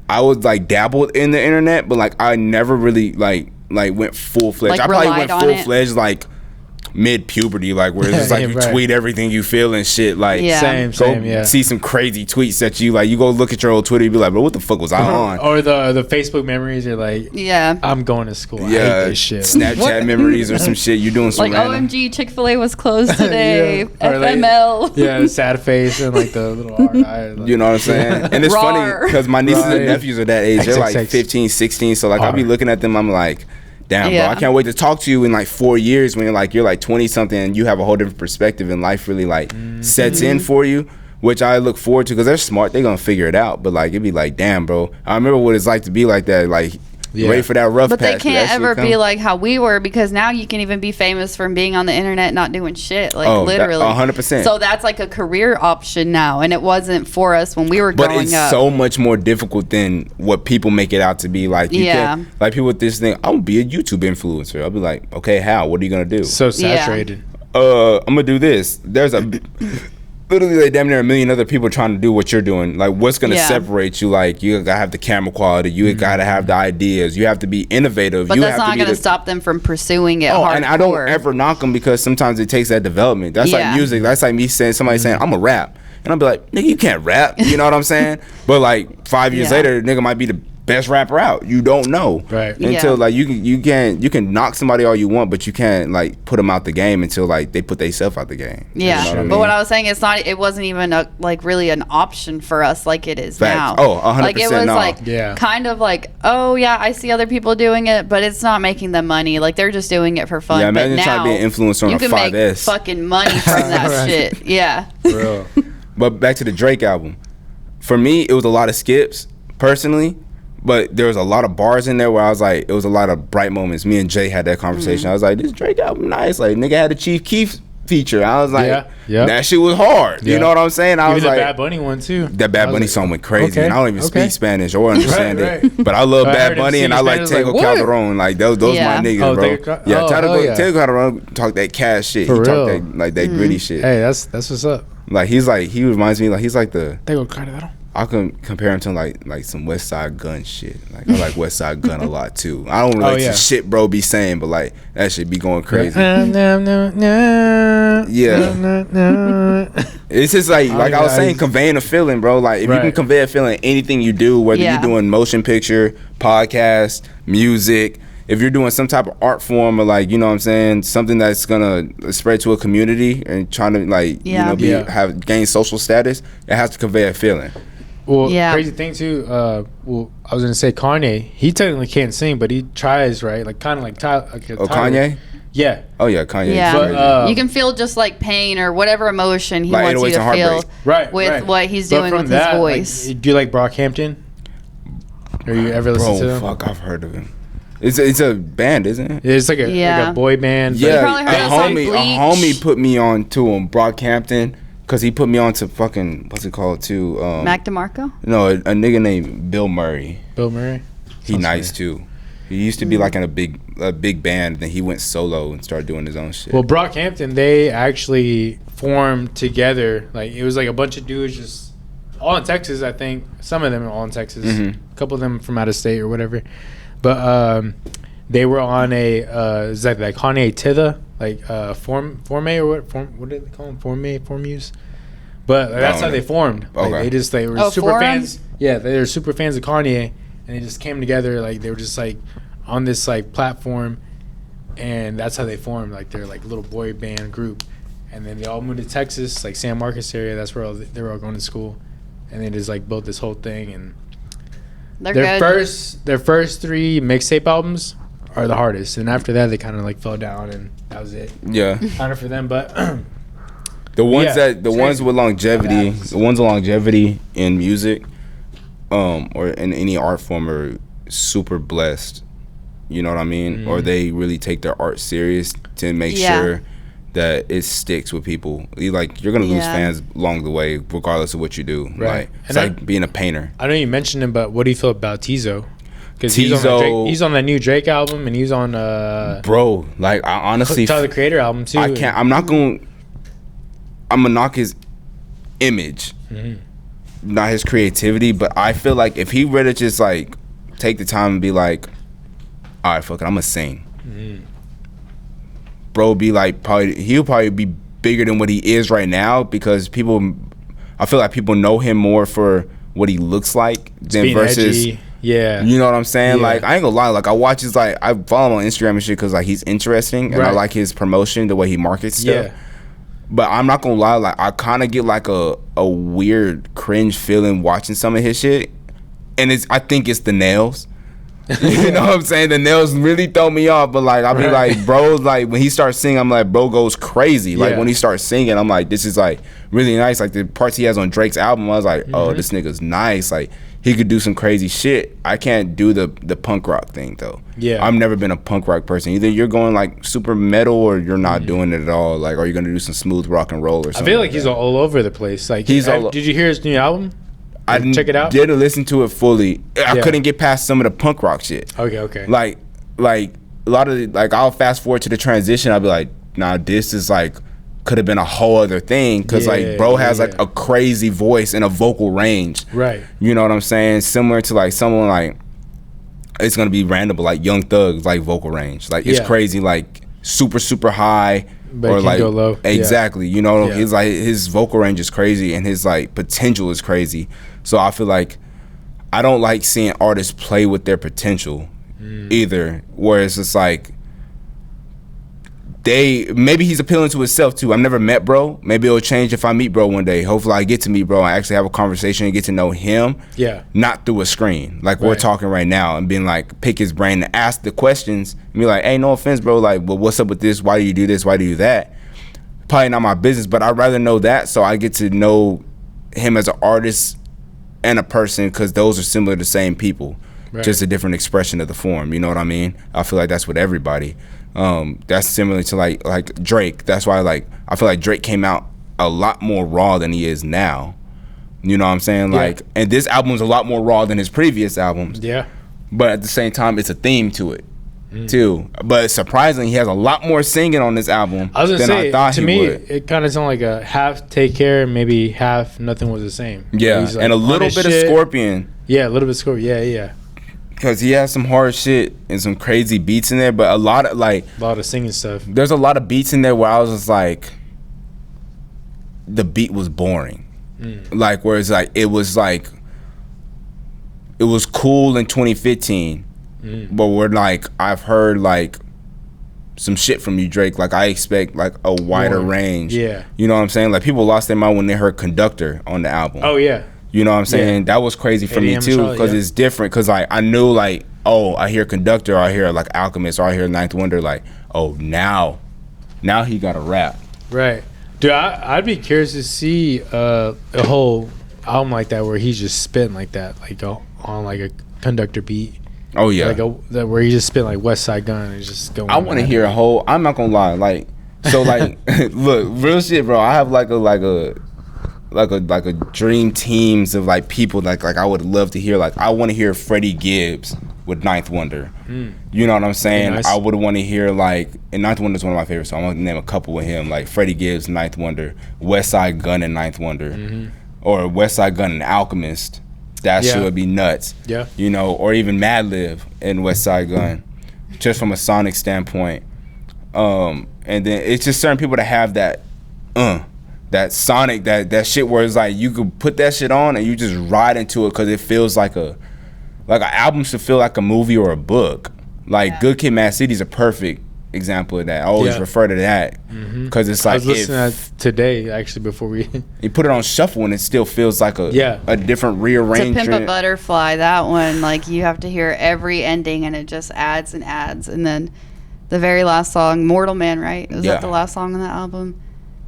I was like dabbled in the internet, but like I never really like went full fledged. Like, I probably relied went on full it? fledged like mid puberty, like where it's just like Yeah, you right. tweet everything you feel and shit. Like Yeah. Same, go same. Yeah. see some crazy tweets that you like. You go look at your old Twitter, you be like, bro, what the fuck was I on? Or the Facebook memories are like, Yeah. I'm going to school. I Yeah, hate this shit. Snapchat What? memories or some shit. You doing some Like random. OMG, Chick-fil-A was closed today. Yeah. Or, like, FML. Yeah, the sad face and like the little hard eye. Like, You know what I'm saying? And it's funny Rawr. because my nieces Right. and nephews are that age. They're like XXX. 15, 16. So like I'll be Hard. looking at them. I'm like, damn, Yeah. bro, I can't wait to talk to you in like 4 years when you're like 20 something and you have a whole different perspective and life really like sets in for you, which I look forward to because they're smart. They're going to figure it out. But like, it'd be like, damn, bro, I remember what it's like to be like that. Like, Yeah. ready for that rough But patch. they when can't that shit ever come. be like how we were, because now you can even be famous from being on the internet not doing shit, like Oh, that- literally 100%. So that's like a career option now, and it wasn't for us when we were But growing it's up. so much more difficult than what people make it out to be. Like, you Yeah. can, like people with this thing, I'm gonna be a YouTube influencer. I'll be like, okay, how? What are you gonna do? So saturated. I'm gonna do this. There's literally like damn near a million other people trying to do what you're doing. Like, what's gonna Yeah. separate you? Like, you gotta have the camera quality. You gotta have the ideas. You have to be innovative. but you that's have not to going be to the, stop them from pursuing it. Oh, hardcore. and I don't ever knock them because sometimes it takes that development. That's Yeah. like music. That's like me saying somebody saying I'm a rap, and I'll be like, nigga, you can't rap. You know what I'm saying? But like 5 years Yeah. later, the nigga might be the best rapper out. You don't know, Right. Until Yeah. like you can knock somebody all you want, but you can't like put them out the game until like they put themselves out the game. Yeah, You know what I but mean? what I was saying, it wasn't even like really an option for us like it is Facts. now. Oh, 100% Like it was no. like Yeah. kind of like, oh yeah, I see other people doing it, but it's not making them money. Like they're just doing it for fun. Yeah, imagine but trying now to be an influencer on you a can make 5S. fucking money from that Right. shit. Yeah. Bro. But back to the Drake album. For me, it was a lot of skips, personally. But there was a lot of bars in there where I was like, it was a lot of bright moments. Me and Jay had that conversation. I was like, this Drake album nice. Like, nigga had a Chief Keef feature. I was like, Yeah. that shit was hard. You Yeah. know what I'm saying? I Even was the like, Bad Bunny one too. that Bad I was Bunny like, song went crazy. okay, And I don't even okay. speak Spanish or understand Right, it. But I love I Bad heard him Bunny sing and I like Spanish, I Tego was like, Calderon. Like, those Yeah. my niggas, Oh, bro. Tego Yeah, yeah. Tego Calderon talk that cash shit. For he real. talk that, like, that gritty shit. Hey, that's what's up. Like, he reminds me, like, he's like the... They go Carter. I can compare him to like some West Side Gun shit. Like I like West Side Gun a lot too. I don't relate yeah. to shit bro be saying, but like that shit be going crazy. No. Yeah. It's just like I was saying, conveying a feeling, bro. Like if you can convey a feeling, anything you do, whether you're doing motion picture, podcast, music, if you're doing some type of art form or like, you know what I'm saying, something that's gonna spread to a community and trying to like, gain social status, it has to convey a feeling. Well, crazy thing too. I was gonna say Kanye. He technically can't sing, but he tries, right? Like kind of like Tyler. Kanye? Yeah. Oh yeah, Kanye. Yeah. But, you can feel just like pain or whatever emotion he wants you to feel with what he's doing with his voice. Like, do you like Brockhampton? Or you ever listen to him? Fuck, I've heard of him. It's a band, isn't it? It's like a boy band. Yeah, a homie put me on to him, Brockhampton. Cause he put me on to fucking what's it called too? Mac DeMarco? No, a nigga named Bill Murray. Bill Murray? He nice too. He used to be like in a big band, then he went solo and started doing his own shit. Well, Brockhampton, they actually formed together. Like it was like a bunch of dudes just all in Texas, I think. Some of them are all in Texas. A couple of them from out of state or whatever. But they were on is that like Kanye Titha? Like Forme or what did they call them? Formues. But that's how they formed. Like, okay. They were super fans. Yeah, they were super fans of Kanye, and they just came together. Like they were just like on this like platform, and that's how they formed. Like they're like a little boy band group, and then they all moved to Texas, like San Marcos area. That's where they were all going to school, and they just like built this whole thing. And their first 3 mixtape albums are the hardest, and after that they kind of like fell down, and that was it. Yeah, kind of for them, but the ones with longevity, the ones with longevity in music, or in any art form are super blessed. You know what I mean? Or they really take their art serious to make sure that it sticks with people. You're gonna lose fans along the way, regardless of what you do. Right? Like, it's like being a painter. I know you mentioned him, but what do you feel about Tizo? Because he's on that new Drake album, and he's on bro. Like I honestly, Tyler the Creator album too. I can't. I'm gonna knock his image, not his creativity. But I feel like if he were to just like take the time and be like, all right, fuck it, I'm gonna sing. Bro, be like he'll probably be bigger than what he is right now because I feel like people know him more for what he looks like than versus. Edgy. Yeah, you know what I'm saying. Like I ain't gonna lie, like I watch his I follow him on Instagram and shit because like he's interesting and I like his promotion, the way he markets stuff. Yeah. But I'm not gonna lie, like I kind of get like a weird cringe feeling watching some of his shit, and I think it's the nails. You know what I'm saying? The nails really throw me off, but like I'll be like, bro, like when he starts singing, I'm like, bro goes crazy. Like when he starts singing, I'm like, this is like really nice. Like the parts he has on Drake's album, I was like, oh, this nigga's nice. Like he could do some crazy shit. I can't do the punk rock thing though. Yeah, I've never been a punk rock person. Either you're going like super metal or you're not doing it at all. Like, are you gonna do some smooth rock and roll or something? I feel like he's all over the place. Like did you hear his new album? I check it out. Didn't listen to it fully. I couldn't get past some of the punk rock shit. Okay. Like a lot of I'll fast forward to the transition. I'll be like, nah, this is like could have been a whole other thing because like bro has like a crazy voice and a vocal range. Right. You know what I'm saying? Similar to like someone like it's gonna be random, but like Young Thug's like vocal range. Like it's crazy, like super high. But or like go low. Exactly, you know, he's like his vocal range is crazy and his like potential is crazy. So I feel like I don't like seeing artists play with their potential either. Where it's just like maybe he's appealing to himself too. I've never met bro. Maybe it'll change if I meet bro one day. Hopefully I get to meet bro and actually have a conversation and get to know him. Yeah. Not through a screen. Like we're talking right now and being like pick his brain and ask the questions and be like, hey, no offense, bro. Like, well, what's up with this? Why do you do this? Why do you do that? Probably not my business, but I'd rather know that so I get to know him as an artist and a person because those are similar to the same people. Just a different expression of the form. You know what I mean? I feel like that's with everybody. That's similar to like Drake. That's why I feel like Drake came out a lot more raw than he is now. You know what I'm saying? Like, and this album's a lot more raw than his previous albums. Yeah. But at the same time, it's a theme to it too. But surprisingly, he has a lot more singing on this album than I thought he would. To me, it kind of sounded like a half Take Care, maybe half Nothing Was the Same. Yeah, like and a little bit of Scorpion. Yeah, a little bit of Scorpion. Yeah. Because he has some hard shit and some crazy beats in there, but a lot of singing stuff. There's a lot of beats in there where I was just like, the beat was boring. Like, whereas like it was cool in 2015, but we're like, I've heard like some shit from you, Drake. Like, I expect like a wider range. Yeah. You know what I'm saying? Like, people lost their mind when they heard Conductor on the album. Oh yeah. You know what I'm saying? That was crazy for me too, because it's different. Because like I knew like, oh, I hear Conductor, or I hear like Alchemist, or I hear Ninth Wonder. Like, oh, now he got a rap. Right. Dude, I'd be curious to see a whole album like that where he's just spitting like that, like on like a Conductor beat. Oh yeah. Like where he just spit like West Side Gun and just going. I want to hear a whole. I'm not gonna lie. Like, so like, look, real shit, bro. I have like a dream teams of like people like I would love to hear. Like, I want to hear Freddie Gibbs with Ninth Wonder. You know what I'm saying? Nice. I would want to hear like, and Ninth Wonder is one of my favorites, so I'm gonna name a couple with him, like Freddie Gibbs, Ninth Wonder, West Side Gun and Ninth Wonder, or West Side Gun and Alchemist. That shit would be nuts. Yeah. You know, or even Madlib and West Side Gun, just from a sonic standpoint. And then it's just certain people that have that sonic, that shit where it's like you could put that shit on and you just ride into it because it feels like an album should feel like a movie or a book. Like Good Kid, Mad City is a perfect example of that. I always refer to that because it's like, I was listening to that today actually before we you put it on shuffle and it still feels like a different rearrangement. To Pimp a Butterfly, that one, like, you have to hear every ending and it just adds and adds. And then the very last song, Mortal Man, right? Was that the last song on that album?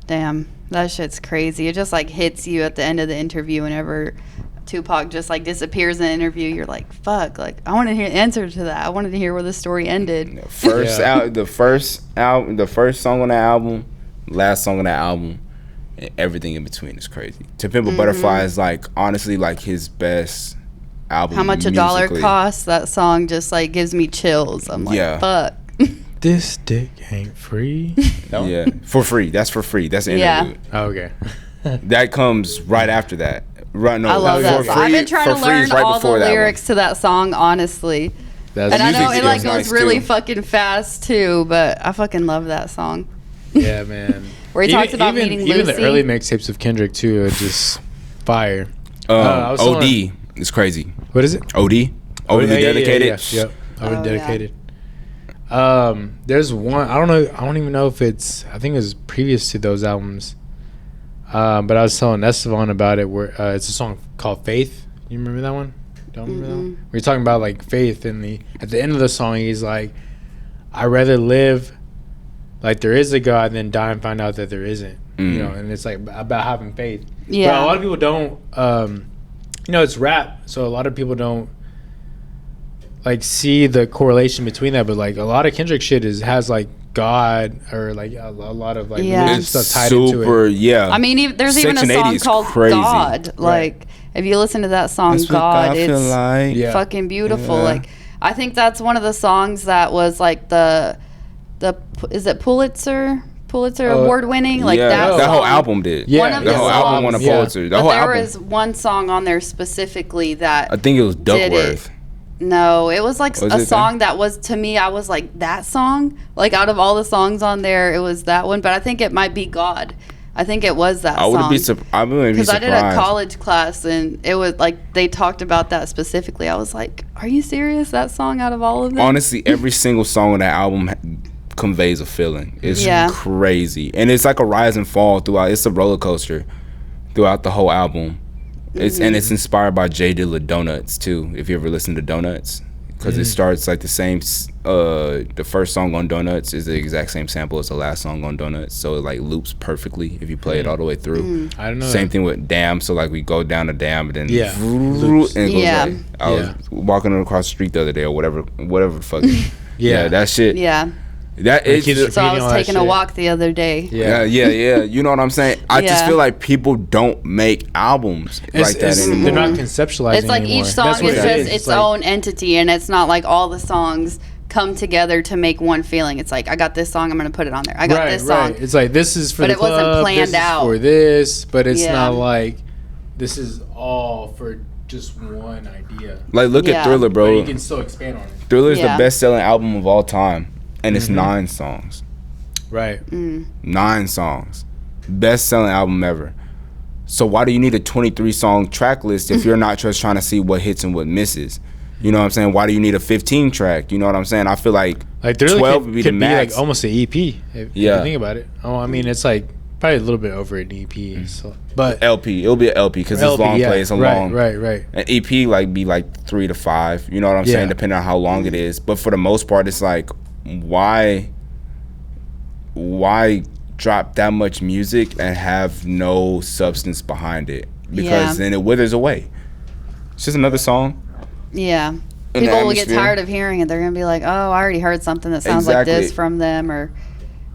Damn, that shit's crazy. It just like hits you at the end of the interview whenever Tupac just like disappears in an interview. You're like, fuck, like, I want to hear the answer to that. I wanted to hear where the story ended. The first song on that album, last song on that album, and everything in between is crazy. To Pimp a Butterfly is like, honestly, like his best album. How Much a Dollar Costs, that song just like gives me chills. I'm like, fuck. This dick ain't free. No? Yeah, for free. That's for free. That's the interlude. Oh, okay. That comes right after that. Right, no, I love that. Free, I've been trying to learn right all the lyrics to that song, honestly. And I know it like goes really fucking fast too, but I fucking love that song. Yeah, man. Where he talks about meeting Lucy. Even the early mixtapes of Kendrick too are just fire. OD is crazy. What is it? OD. Overly dedicated. Yep. Overly dedicated. There's one. I don't even know if it's. I think it was previous to those albums. But I was telling Estevan about it. Where it's a song called "Faith." You remember that one? Don't remember that one? We're talking about like faith, and at the end of the song, he's like, "I'd rather live like there is a God than die and find out that there isn't." You know, and it's like about having faith. Yeah. But a lot of people don't. It's rap, so a lot of people don't like see the correlation between that. But like a lot of Kendrick shit has like God or like a lot of like religious stuff tied into it. Yeah. I mean, there's even a song called crazy. God. Like, if you listen to that song, God, it's fucking beautiful. Yeah. Like, I think that's one of the songs that was like the is it Pulitzer award winning? Like that whole album did. Yeah. The whole album won a Pulitzer. But there was one song on there specifically that I think it was Duckworth. No, it was like a song that was, to me, I was like, that song? Like, out of all the songs on there, it was that one. But I think it might be God. I think it was that song. I wouldn't be surprised. Because I did a college class, and it was like, they talked about that specifically. I was like, are you serious? That song out of all of them? Honestly, every single song on that album conveys a feeling. It's crazy. And it's like a rise and fall throughout. It's a roller coaster throughout the whole album. And it's inspired by J Dilla Donuts too. If you ever listen to Donuts, because it starts like the same. The first song on Donuts is the exact same sample as the last song on Donuts, so it like loops perfectly if you play it all the way through. I don't know. Same thing with Damn. So like we go down the Damn, and then and it goes like, I was walking across the street the other day or whatever the fuck. That shit. Yeah. That is so I was taking a walk the other day. Yeah. You know what I'm saying? I just feel like people don't make albums like that anymore. They're not conceptualizing. It's like anymore. Each song is just its own entity, and it's not like all the songs come together to make one feeling. It's like, I got this song, I'm gonna put it on there. I got this song. It's like, this is for but the it wasn't club, planned this out. Is for this, but it's not like this is all for just one idea. Like, look at Thriller, bro. But you can still expand on it. Thriller is the best-selling album of all time. And it's 9 songs. Right. 9 songs. best-selling album ever. So why do you need a 23-song track list if you're not just trying to see what hits and what misses? You know what I'm saying? Why do you need a 15 track? You know what I'm saying? I feel like 12 would be the max. Like almost an EP if you think about it. Oh, I mean, it's like probably a little bit over an EP. So, but LP, it'll be an LP because it's long play. It's a long. Right. An EP like be like 3 to 5. You know what I'm saying? Depending on how long it is. But for the most part, it's like why drop that much music and have no substance behind it? Because then it withers away. It's just another song. Yeah. People will get tired of hearing it. They're going to be like, oh, I already heard something that sounds like this from them. Or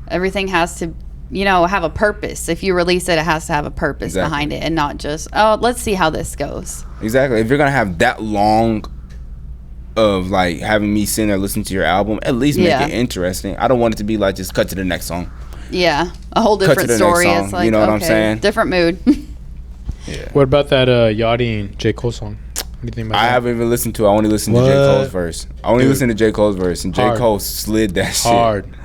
everything has to, have a purpose. If you release it, it has to have a purpose behind it and not just, oh, let's see how this goes. Exactly. If you're going to have that long of like having me sitting there listening to your album, at least make it interesting. I don't want it to be like just cut to the next song. Yeah. A whole different story. It's like, you know what I'm saying? Different mood. Yeah. What about that Yachty and J. Cole song? I haven't even listened to it. I only listened to J. Cole's verse. Listened to J. Cole's verse, and J. Cole slid that shit. Hard.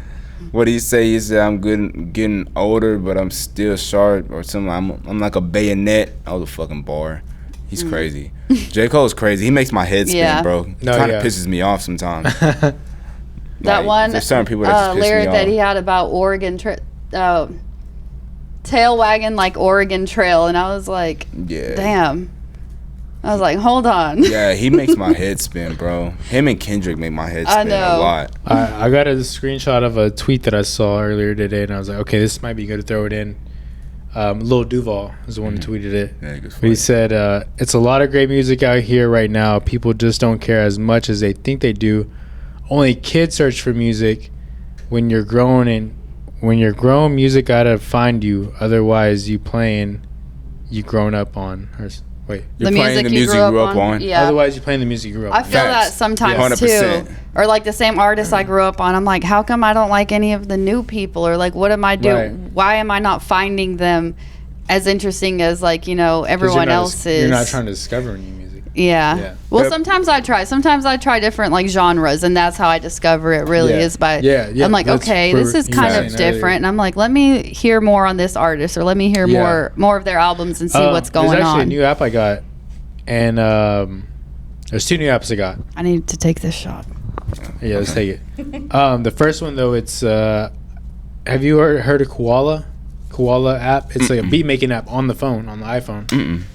What did he say? He said, I'm getting older, but I'm still sharp, or something. I'm like a bayonet. That was a fucking bar. He's crazy. J. Cole's crazy. He makes my head spin, bro. It kind of pisses me off sometimes. That one there's certain people that just piss lyric me that off. he had about Oregon tail wagging like Oregon Trail, and I was like, damn. I was like, hold on. Yeah, he makes my head spin, bro. Him and Kendrick make my head spin a lot. I got a screenshot of a tweet that I saw earlier today, and I was like, okay, this might be good to throw it in. Lil Duval is the one who tweeted it. Yeah, he said, it's a lot of great music out here right now. People just don't care as much as they think they do. Only kids search for music. When you're grown, music gotta find you. Otherwise, you playing you grown up on. Wait, you're playing the music you grew up on. Yeah. Otherwise, you're playing the music you grew up on. I feel that sometimes too. Or like the same artist I grew up on. I'm like, how come I don't like any of the new people? Or like, what am I doing? Right. Why am I not finding them as interesting as everyone else is? You're not trying to discover new music. Yeah. Well, sometimes I try. Sometimes I try different genres, and that's how I discover it. Really is by. I'm like, okay, this is kind of different, and I'm like, let me hear more on this artist, or let me hear more of their albums and see what's going on. There's actually a new app I got, and there's 2 new apps I got. I need to take this shot. Yeah, let's take it. The first one though, it's have you heard of Koala app? It's like a beat making app on the phone, on the iPhone.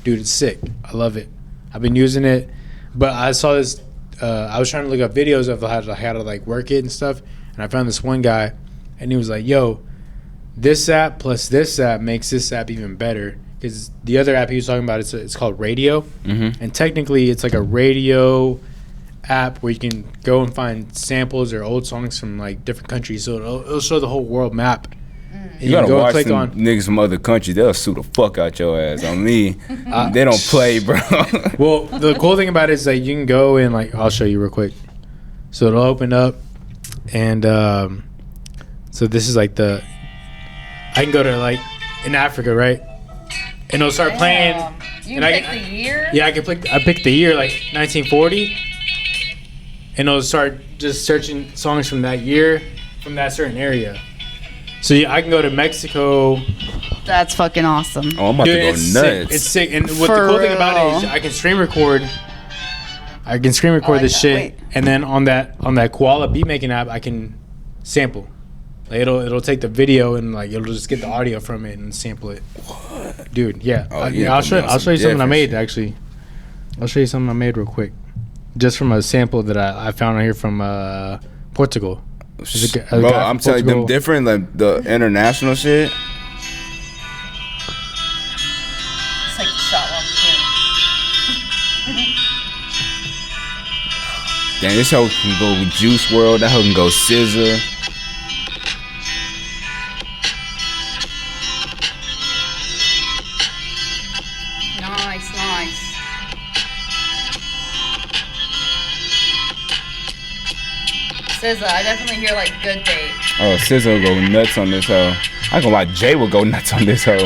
Dude, it's sick. I love it. I've been using it, but I saw this. I was trying to look up videos of how to like work it and stuff, and I found this one guy, and he was like, "Yo, this app plus this app makes this app even better." Because the other app he was talking about, it's called Radio, and technically it's like a radio app where you can go and find samples or old songs from like different countries. So it'll show the whole world map. You gotta go watch some niggas from other countries. They'll sue the fuck out your ass. On me, they don't play, bro. Well, the cool thing about it is like you can go and like I'll show you real quick. So it'll open up, and so this is like I can go to like in Africa, right? And it'll start playing. You pick the year? Yeah, I picked the year like 1940, and it'll start just searching songs from that year, from that certain area. So I can go to Mexico. That's fucking awesome. Oh, I'm about to go nuts. Sick. It's sick. And what the cool thing about it is I can screen record. This shit, and then on that Koala beat making app, I can sample. Like it'll take the video and like it'll just get the audio from it and sample it. What? Dude, yeah. I'll show you something I made actually. I'll show you something I made real quick, just from a sample that I found out here from Portugal. Bro, I'm telling you, them different, like the international shit. Let's take the shot while I'm here. Damn, this hoe can go with Juice WRLD. That hoe can go SZA. Nice. SZA, I definitely hear like Good Day. Oh, SZA will go nuts on this hoe. I ain't gonna lie, Jay will go nuts on this hoe.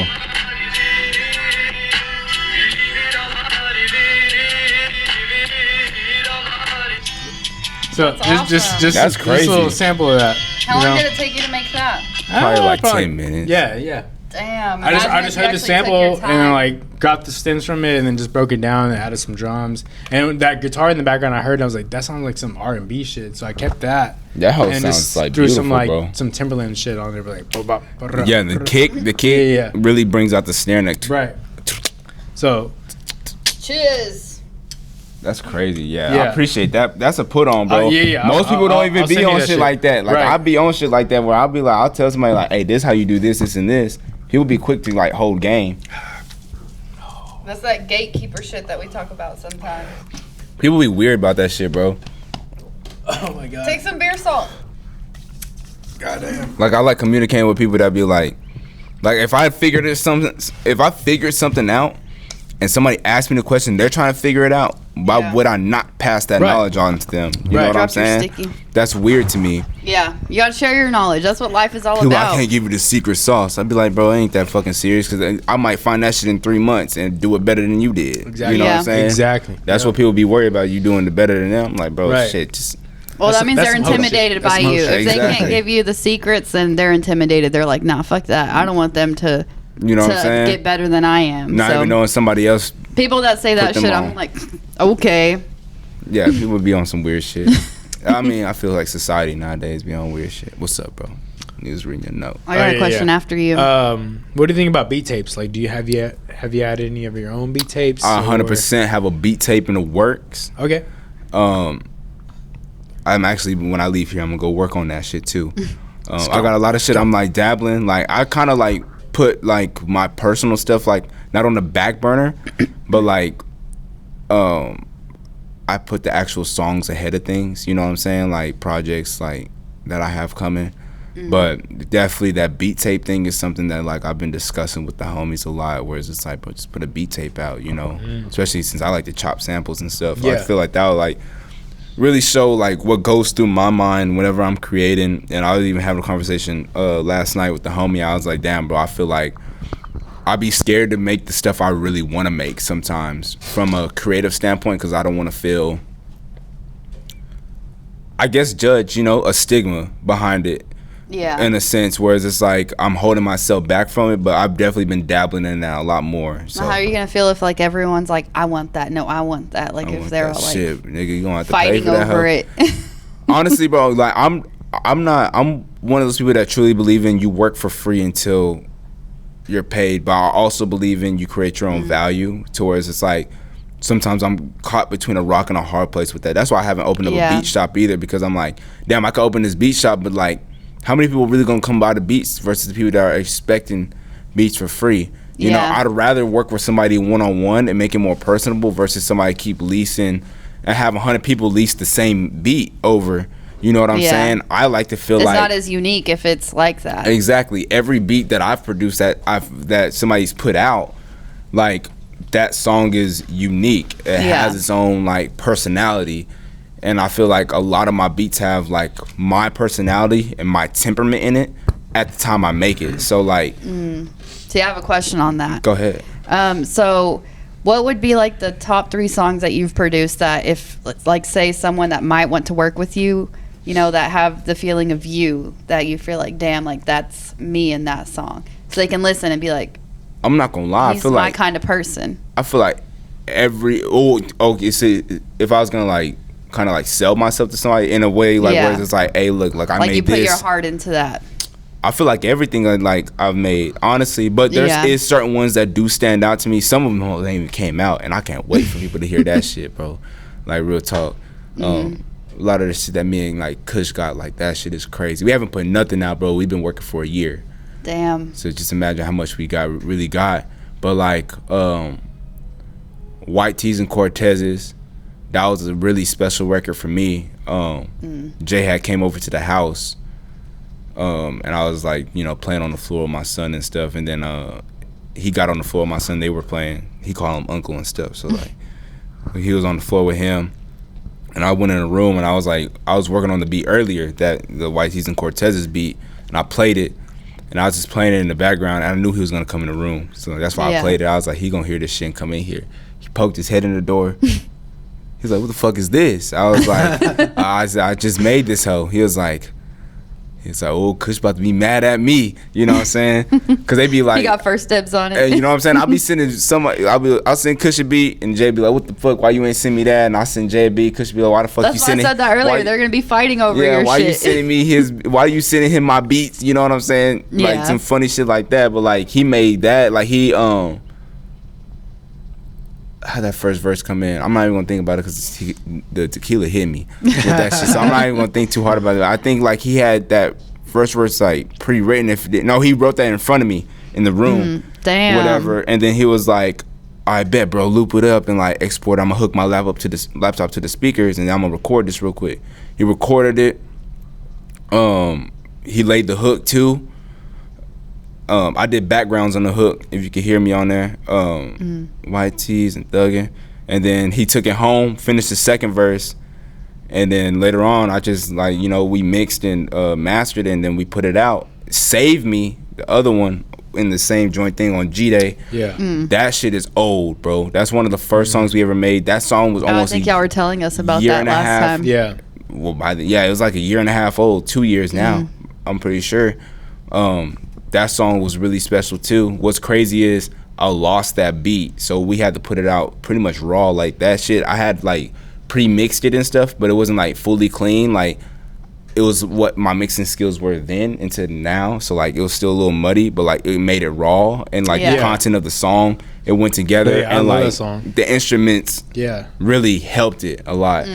So just that's crazy. Just a little sample of that. How long did it take you to make that? Probably like 10 minutes. Yeah. Damn. I imagine just if you heard the actually took sample your and time. then like got the stems from it and then just broke it down and added some drums. And that guitar in the background I heard, and I was like, that sounds like some R&B shit. So I kept that. That whole and sounds just like threw beautiful, some like bro. some Timberland shit on there, but like Yeah, and the kick Yeah. really brings out the snare neck. Right. So Cheers. That's crazy. Yeah, Yeah. I appreciate that. That's a put on, bro. Yeah. Most people don't even I'll be send you on that shit like that. Like Right. I'll be on shit like that where I'll be like, I'll tell somebody like, hey, this how you do this, this, and this. People be quick to like hold game. That's that gatekeeper shit that we talk about sometimes. People be weird about that shit, bro. oh my god. Take some beer salt. Goddamn. Like I like communicating with people that be like if I figured something out and somebody asked me the question, they're trying to figure it out. Why Yeah. would I not pass that Right. knowledge on to them? You know Right. what I'm Drop your saying? sticky. That's weird to me. Yeah, you gotta share your knowledge. That's what life is all People, about. I can't give you the secret sauce. I'd be like, bro, it ain't that fucking serious because I might find that shit in 3 months and do it better than you did. Exactly. You know what Yeah. I'm saying? Exactly. That's what people be worried about, you doing the better than them. I'm like, bro, Right. shit, just Well, That's- that means that's they're some hope intimidated shit. That's by some you. hope If shit. they Exactly. can't give you the secrets, then they're intimidated. They're like, nah, fuck that. I don't want them to you know what I'm saying? get better than I am. Not so even knowing somebody else. people that say that them shit, on. I'm like, okay. Yeah, people be on some weird shit. I mean, I feel like society nowadays be on weird shit. What's up, bro? Niggas reading your note. I got a question after you. What do you think about beat tapes? Like, have you added any of your own beat tapes? I 100% have a beat tape in the works. Okay. I'm actually, when I leave here, I'm gonna go work on that shit too. I got a lot of shit I'm like dabbling. Like I kind of like put like my personal stuff like not on the back burner, but like I put the actual songs ahead of things. You know what I'm saying? Like projects like that I have coming. But definitely that beat tape thing is something that like I've been discussing with the homies a lot. Where it's just like, bro, just put a beat tape out. You know, especially since I like to chop samples and stuff. I Yeah. feel like that would like really show like what goes through my mind whenever I'm creating. And I was even having a conversation last night with the homie. I was like, damn, bro, I feel like I'd be scared to make the stuff I really want to make sometimes from a creative standpoint because I don't want to feel, I guess, judge, you know, a stigma behind it. Yeah. In a sense, whereas it's like I'm holding myself back from it, but I've definitely been dabbling in that a lot more. So How are you gonna feel if like everyone's like, I want that, no, I want that, like I if want they're that all like shit, nigga, you gonna have to pay fighting for that. over hoe. it? Honestly, bro, like I'm one of those people that truly believe in you work for free until you're paid, but I also believe in you create your own value. Towards it's like sometimes I'm caught between a rock and a hard place with that. That's why I haven't opened up a beat shop either, because I'm like, damn, I could open this beat shop, but like, how many people really gonna come buy the beats versus the people that are expecting beats for free? You know, I'd rather work with somebody one-on-one and make it more personable versus somebody keep leasing and have 100 people lease the same beat over. You know what I'm saying? I like to feel it's like not as unique if it's like that. exactly every beat that I've produced that somebody's put out, like that song is unique. It has its own like personality. And I feel like a lot of my beats have like my personality and my temperament in it at the time I make it. So like, See, I have a question on that. go ahead. So what would be like the top 3 songs that you've produced that if like say someone that might want to work with you, you know, that have the feeling of you, that you feel like, damn, like that's me in that song, so they can listen and be like, I'm not gonna lie. he's I feel my like kind of person. I feel like see, if I was gonna like kind of like sell myself to somebody in a way like where it's like, hey, look, like I like made you put this. your heart into that. I feel like everything like I've made, honestly, but is certain ones that do stand out to me. Some of them ain't even came out, and I can't wait for people to hear that shit, bro. Like real talk. A lot of the shit that me and like Kush got, like that shit is crazy. We haven't put nothing out, bro. We've been working for a year. Damn. So just imagine how much we really got. But like White Tees and Cortezes, that was a really special record for me. Jay had came over to the house. And I was like, you know, playing on the floor with my son and stuff. And then he got on the floor with my son. They were playing. He called him uncle and stuff. So like, he was on the floor with him. And I went in a room and I was like, I was working on the beat earlier, the White Tees and Cortezes beat. And I played it. And I was just playing it in the background. And I knew he was going to come in the roroom. So that's why I played it. I was like, he going to hear this shit and come in here. He poked his head in the door. He's like, what the fuck is this? I was like, I just made this hoe. He was like, It's like, oh, Kush about to be mad at me. You know what I'm saying? Because they be like, he got first dibs on it. Hey, you know what I'm saying? I'll be sending I'll send Kush a beat, and Jay be like, what the fuck? Why you ain't send me that? And I send Jay a beat. Kush be like, why the fuck you sending? That's why I said that earlier. They're gonna be fighting over your why shit. You sending me why you sending him my beats? You know what I'm saying? Yeah. Like some funny shit like that. But like he made that, like he how that first verse come in. I'm not even gonna think about it because the tequila hit me with that shit. So I'm not even gonna think too hard about it. I think like he had that first verse like pre-written. He wrote that in front of me in the room. Damn. Whatever. And then he was like, I bet, bro, loop it up and like export. I'm gonna hook my laptop to the speakers and I'm gonna record this real quick. He recorded it. He laid the hook too. I did backgrounds on the hook, if you can hear me on there. White tees and thugging. And then he took it home, finished the second verse. And then later on, I just like, we mixed and mastered it, and then we put it out. Save Me, the other one, in the same joint thing on G-Day. Yeah. That shit is old, bro. That's one of the first songs we ever made. That song was almost I think y'all were telling us about that last time. Yeah. Well, it was like a year and a half old, 2 years now. I'm pretty sure. That song was really special too. What's crazy is I lost that beat, so we had to put it out pretty much raw. Like that shit, I had like pre-mixed it and stuff, but it wasn't like fully clean. Like it was what my mixing skills were then into now. So like it was still a little muddy, but like it made it raw, and like the content of the song, it went together, and like the instruments really helped it a lot.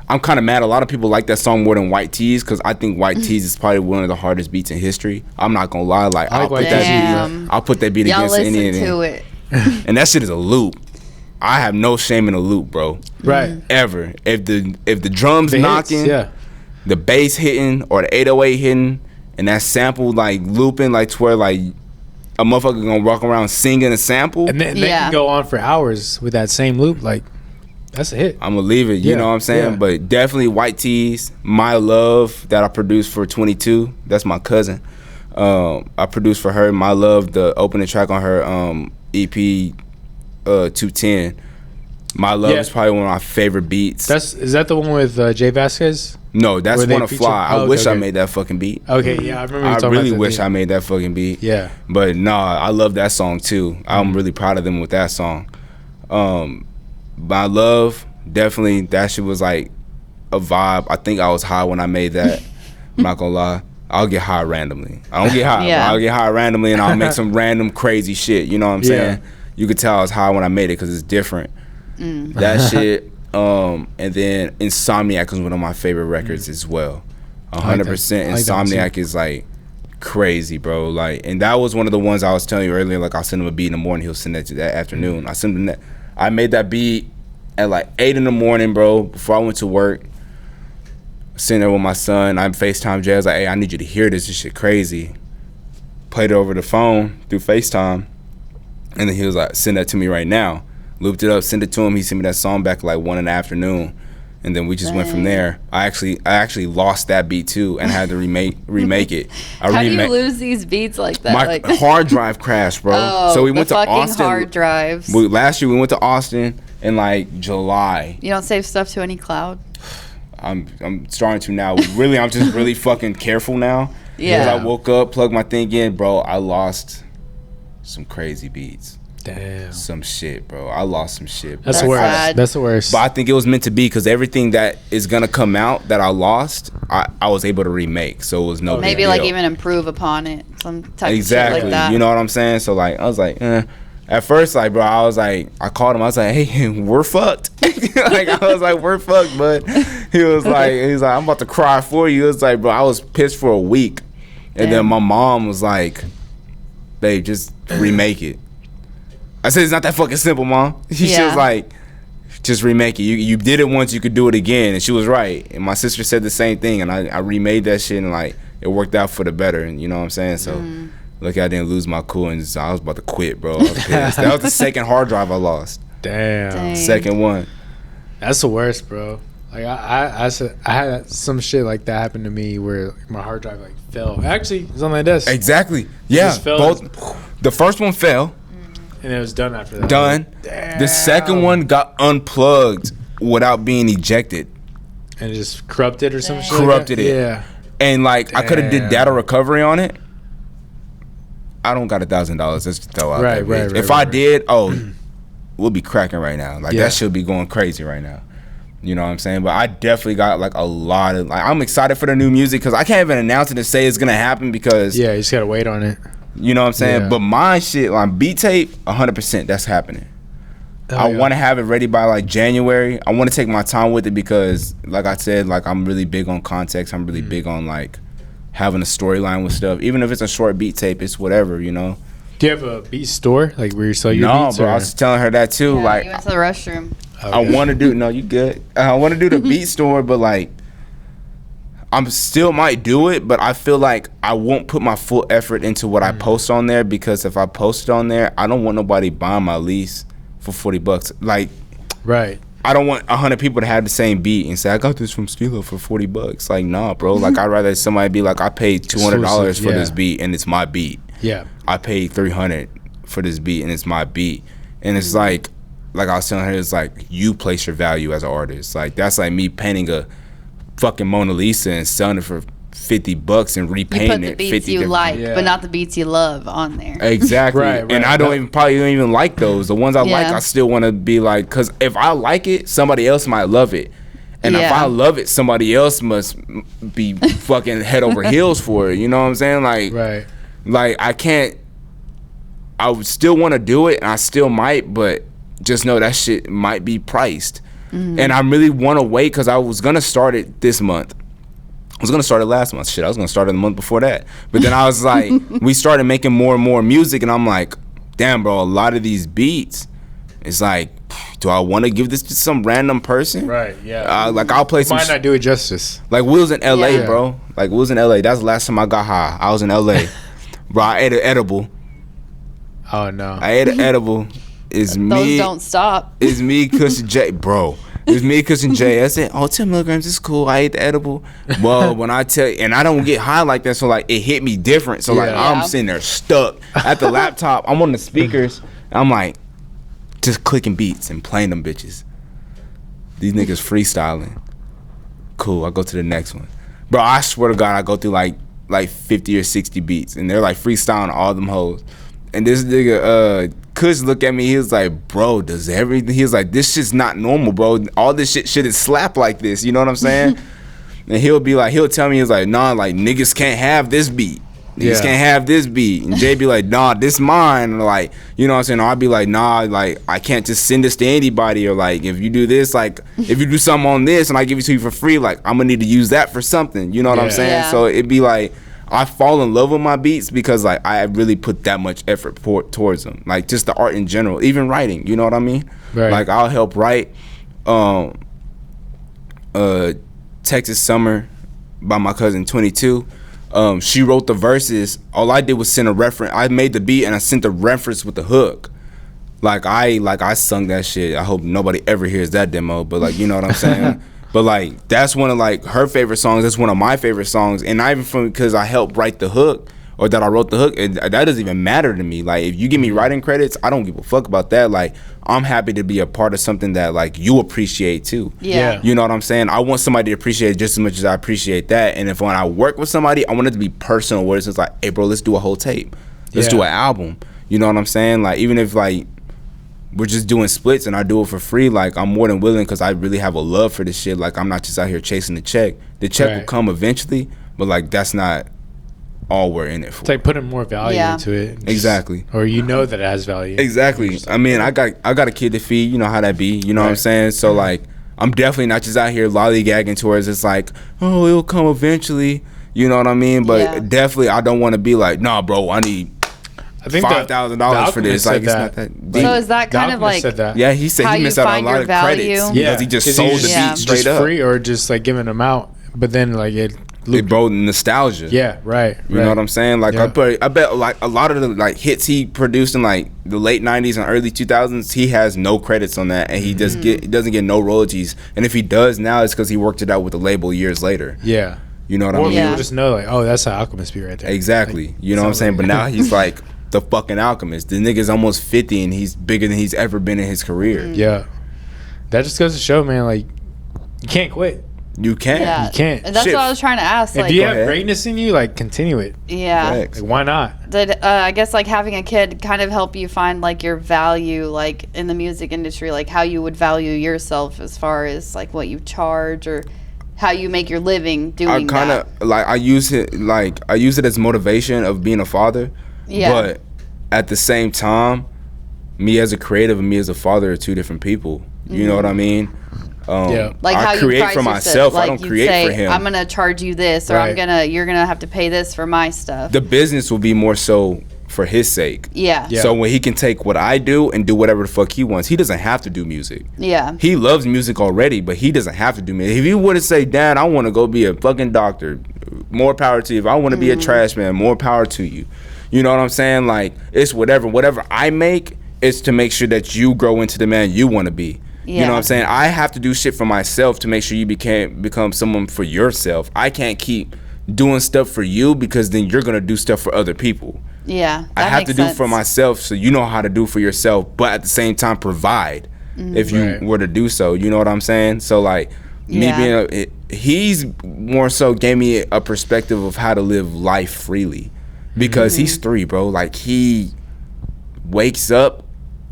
I'm kind of mad a lot of people like that song more than White Tees, because I think White Tees is probably one of the hardest beats in history. I'm not gonna lie, like I'll put that beat y'all against any of them. to it. And that shit is a loop. I have no shame in a loop, bro. Right. Ever. If the drums knocking, the bass hitting, or the 808 hitting, and that sample like looping, like to where like a motherfucker gonna walk around singing a sample, and then they can go on for hours with that same loop. Like that's a hit. I'm gonna leave it. You know what I'm saying? But definitely White Tees, My Love, that I produced for 22. That's my cousin. I produced for her My Love, the opening track on her EP 210. My Love is probably one of my favorite beats. Is that the one with Jay Vasquez? No, that's Wanna Fly. I wish I made that fucking beat. Okay, yeah, I remember you I talking really about that wish I made that fucking beat. Yeah. But nah, I love that song too. I'm really proud of them with that song. My Love, definitely, that shit was like a vibe. I think I was high when I made that. I'm not gonna lie. I'll get high randomly. I don't get high, but I'll get high randomly and I'll make some random crazy shit. You know what I'm saying? You could tell I was high when I made it because it's different. That shit. And then Insomniac is one of my favorite records as well. 100%. Insomniac is like crazy, bro. Like, and that was one of the ones I was telling you earlier. Like, I'll send him a beat in the morning, he'll send that to that afternoon. I sent him that. I made that beat at like 8 in the morning, bro, before I went to work. Sitting there with my son, I FaceTime Jay. I was like, hey, I need you to hear this. This shit crazy. Played it over the phone through FaceTime. And then he was like, send that to me right now. Looped it up, sent it to him. He sent me that song back at like 1 in the afternoon. And then we just went from there. I actually lost that beat too and had to remake it. How do you lose these beats like that? My hard drive crashed, bro. Oh, so we went to Austin. Hard drives. Last year we went to Austin in like July. You don't save stuff to any cloud? I'm starting to now. Really, I'm just really fucking careful now. Yeah. Because I woke up, plugged my thing in, bro. I lost some crazy beats. Damn. Some shit, bro. I lost some shit. That's the worst. Sad. That's the worst. But I think it was meant to be because everything that is gonna come out that I lost, I was able to remake. So it was no big maybe deal. Like even improve upon it, some type of shit like that. You know what I'm saying? So like I was like, At first, like, bro, I was like, I called him. I was like, hey, we're fucked. Like, I was like, we're fucked, bud. He's like, I'm about to cry for you. It's like, bro, I was pissed for a week. And then my mom was like, babe, just remake it. I said, it's not that fucking simple, Mom. She was like, just remake it. You did it once, you could do it again. And she was right. And my sister said the same thing. And I remade that shit, and like, it worked out for the better. And you know what I'm saying? So, look, I didn't lose my cool, and I was about to quit, bro. I was pissed. That was the second hard drive I lost. Damn. Second one. That's the worst, bro. Like I had some shit like that happen to me where my hard drive like fell. Actually, it was on my desk. Exactly. Yeah. Both. The first one fell. And it was done after that. Done. Damn. The second one got unplugged without being ejected. And it just corrupted or some shit. Corrupted like it. Yeah. And like I could have did data recovery on it. I don't got $1,000. Let's just throw out that bitch. If I did, we'll be cracking right now. Like that should be going crazy right now. You know what I'm saying? But I definitely got like a lot of like I'm excited for the new music because I can't even announce it and say it's gonna happen because you just gotta wait on it. You know what I'm saying? Yeah. But my shit on beat tape, 100% that's happening. I want to have it ready by like January. I want to take my time with it because, like I said, like I'm really big on context. I'm really big on like having a storyline with stuff. Even if it's a short beat tape, it's whatever, you know. Do you have a beat store like where you sell your beats? No, bro. I was telling her that too. Yeah, like you went to the restroom. Okay. I want to do. No, you good. I want to do the beat store, but like I'm still might do it, but I feel like I won't put my full effort into what I post on there because if I post it on there, I don't want nobody buying my lease for $40. Like, right. I don't want 100 people to have the same beat and say I got this from Stelo for $40. Like, nah, bro. Like, I'd rather somebody be like, I paid $200 for this beat and it's my beat. Yeah. I paid $300 for this beat and it's my beat. And it's like I was telling her, it's like you place your value as an artist. Like that's like me painting a fucking Mona Lisa and selling it for $50 and repainting it. You put the beats you like, but not the beats you love on there. Exactly. Right. And I probably don't even like those. The ones I like, I still want to be like, because if I like it, somebody else might love it. And if I love it, somebody else must be fucking head over heels for it. You know what I'm saying? Like, like I would still want to do it, and I still might, but just know that shit might be priced. And I really want to wait because I was going to start it this month. I was going to start it last month. Shit, I was going to start it the month before that. But then I was like, we started making more and more music, and I'm like, damn, bro, a lot of these beats, it's like, do I want to give this to some random person? Right, yeah. Like, I'll play some... Might not do it justice. Like, we was in L.A., bro. Like, we was in L.A. That's the last time I got high. I was in L.A. Bro, I ate an edible. Oh, no. I ate an edible. Those don't stop. It's me, Kush, and Jay. Bro, it's me, Kush, and Jay. I said, 10 milligrams is cool. I ate the edible. Well, when I tell you, and I don't get high like that, so like it hit me different. So like I'm sitting there stuck at the laptop. I'm on the speakers. I'm like just clicking beats and playing them bitches. These niggas freestyling. Cool, I go to the next one. Bro, I swear to God, I go through like 50 or 60 beats, and they're like freestyling all them hoes. And this nigga, Kush look at me, he was like, bro, does everything, he was like, this shit's not normal, bro. All this shit shouldn't slap like this, you know what I'm saying? And he'll be like, he'll tell me, he's like, nah, like, niggas can't have this beat. Niggas can't have this beat. And Jay be like, nah, this mine. Or like, you know what I'm saying? Or I'll be like, nah, like, I can't just send this to anybody. Or like, if you do this, like, if you do something on this and I give it to you for free, like, I'm gonna need to use that for something. You know what I'm saying? Yeah. So it'd be like, I fall in love with my beats because like I really put that much effort towards them. Like just the art in general, even writing. You know what I mean? Right. Like I'll help write Texas Summer by my cousin 22. She wrote the verses. All I did was send a reference. I made the beat and I sent the reference with the hook. Like I sung that shit. I hope nobody ever hears that demo. But like you know what I'm saying? But like that's one of like her favorite songs. That's one of my favorite songs, and not even from because I helped write the hook or that I wrote the hook. That doesn't even matter to me. Like if you give me writing credits, I don't give a fuck about that. Like I'm happy to be a part of something that like you appreciate too. Yeah. You know what I'm saying? I want somebody to appreciate it just as much as I appreciate that. And if when I work with somebody, I want it to be personal. Where it's just like, hey bro, let's do a whole tape. Let's do an album. You know what I'm saying? Like even if like we're just doing splits and I do it for free, like I'm more than willing because I really have a love for this shit. Like I'm not just out here chasing the check. The check will come eventually, but like that's not all we're in it for. It's like putting more value into it. Exactly. Or you know that it has value. Exactly. I mean, I got a kid to feed. You know how that be. You know what I'm saying? So like I'm definitely not just out here lollygagging towards it's like, oh, it'll come eventually. You know what I mean? But definitely I don't want to be like, nah, bro, I need $5,000 for this. Like it's not that deep. So is that kind of like yeah? He said he missed out on a lot of credits because he just sold the beat straight up, free or just like giving them out. But then like it brought nostalgia. Yeah, right. You know what I'm saying? Like I bet like a lot of the like hits he produced in like the late '90s and early 2000s, he has no credits on that, and he just doesn't get no royalties. And if he does now, it's because he worked it out with the label years later. Yeah. You know what I mean? People just know like, oh, that's an Alchemist beat right there. Exactly. Like, you know what I'm saying? But now he's like the fucking Alchemist. The nigga's almost 50 and he's bigger than he's ever been in his career. Yeah. That just goes to show, man, like, you can't quit. You can't. Yeah. You can't. And that's Shit. what I was trying to ask. If Like, you have greatness in you, like continue it. yeah. Facts. Like, why not? Did I guess like having a kid kind of help you find like your value like in the music industry, like how you would value yourself as far as like what you charge or how you make your living doing I kind that? of like I use it as motivation of being a father. Yeah. But at the same time, me as a creative and me as a father are two different people. You know what I mean? Yeah. Like I how you create price for yourself. myself. Like I don't you'd create say, for him. I'm gonna charge you this, or Right. you're gonna have to pay this for my stuff. The business will be more so for his sake. Yeah. Yeah. So when he can take what I do and do whatever the fuck he wants, he doesn't have to do music. Yeah. He loves music already, but he doesn't have to do music. If he would have said, Dad, I want to go be a fucking doctor, more power to you. If I want to be a trash man, more power to you. You know what I'm saying? Like, it's whatever I make, it's to make sure that you grow into the man you want to be. You know what I'm saying? I have to do shit for myself to make sure you become someone for yourself. I can't keep doing stuff for you because then you're gonna do stuff for other people. Yeah. I have to do sense. for myself, so you know how to do for yourself, but at the same time provide if you Right. were to do so. You know what I'm saying? So like Yeah. me being he's more so gave me a perspective of how to live life freely because he's 3, bro. Like he wakes up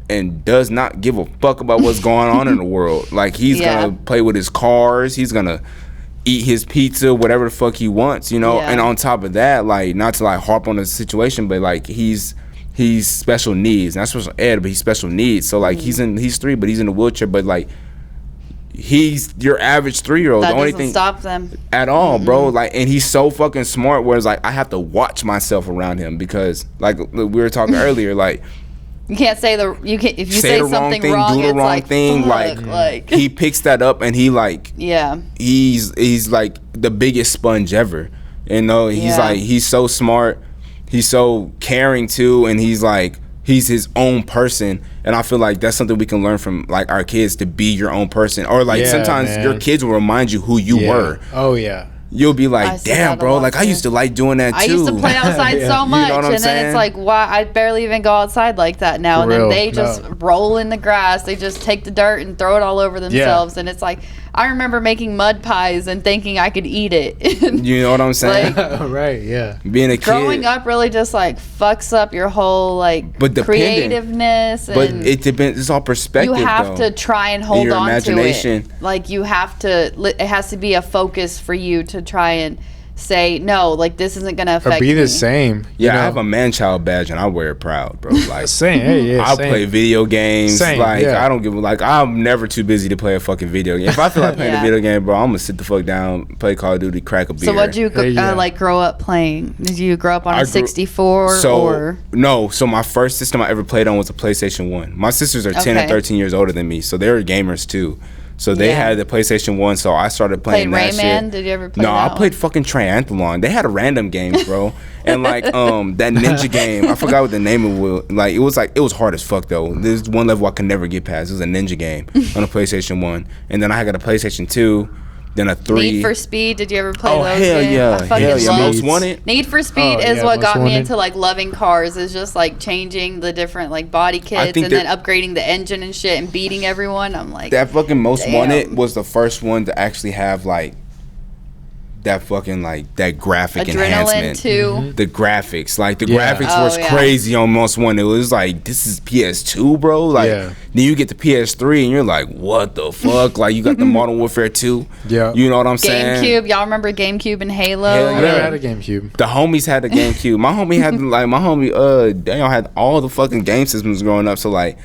and does not give a fuck about what's going on in the world. Like he's gonna play with his cars, he's gonna eat his pizza, whatever the fuck he wants, you know. Yeah. And on top of that, like, not to like harp on the situation, but like he's special needs, not special ed, but he's special needs. So like he's 3, but he's in a wheelchair, but like he's your average 3-year-old. That The only doesn't thing stop them. at all, bro. Like, and he's so fucking smart. Whereas like I have to watch myself around him because like we were talking earlier, like. You can't say if you say the wrong something thing, wrong, do the it's wrong like, thing. fuck, Like he picks that up and he like yeah. he's like the biggest sponge ever. You know, he's Yeah. like he's so smart, he's so caring too, and he's like he's his own person. And I feel like that's something we can learn from like our kids, to be your own person. Or like Yeah, sometimes man. your kids will remind you who you were. Oh yeah. You'll be I like, said damn, that a bro, lot, like I too. used to like doing that too. I used to play outside Yeah. so You much, know what I'm and then it's saying? like, why? I barely even go outside like that now. For And then real, they just no. roll in the grass. They just take the dirt and throw it all over themselves. And it's like, I remember making mud pies and thinking I could eat it. You know what I'm saying? Right. Yeah. Being a kid. Growing up really just like fucks up your whole like But dependent. creativeness. But And it depends. It's all perspective. you have though. to try and hold your on imagination. to it. Like you have to. It has to be a focus for you to try and say no. Like this isn't gonna Or affect be me. the same. Yeah, you know? I have a man-child badge and I wear it proud, bro. Like, Same. Hey, yeah. I same. play video games. Same, Like, yeah. I don't give a like. I'm never too busy to play a fucking video game. If I feel like playing Yeah. a video game, bro, I'm gonna sit the fuck down, play Call of Duty, crack a beer. So what'd you Hey, yeah. like grow up playing? Did you grow up on I a grew- 64 So or? no, so my first system I ever played on was a PlayStation 1. My sisters are 10 and Okay. 13 years older than me, so they're gamers too. So they Yeah. had the PlayStation 1, so I started Played playing that Rayman? shit. Did you ever play No, that I played one? fucking Triathlon. They had a random games, bro. And like that ninja game, I forgot what the name of it was. Like it was hard as fuck though. There's one level I could never get past. It was a ninja game on a PlayStation 1. And then I got a PlayStation 2, then a 3. Need for Speed? Did you ever play Oh those hell games? yeah. I fucking Hell yeah. love Most Wanted. Need for Speed Oh, is yeah, what Most got me Wanted. into like loving cars. Is just like changing the different like body kits think and then that- upgrading the engine and shit and beating everyone. I'm like, That fucking Most Damn. Wanted was the first one to actually have like that fucking like that graphic Adrenaline enhancement. too. The graphics, like the Yeah. graphics Oh, was yeah. crazy on Most Wanted. It was like, this is PS2, bro. Like Yeah. then you get the PS3 and you're like, what the fuck? Like you got the Modern Warfare 2. Yeah. You know what I'm saying? GameCube. Y'all remember GameCube and Halo? Hell I yeah. never had a GameCube. The homies had the GameCube. My homie had Daniel had all the fucking game systems growing up. So like,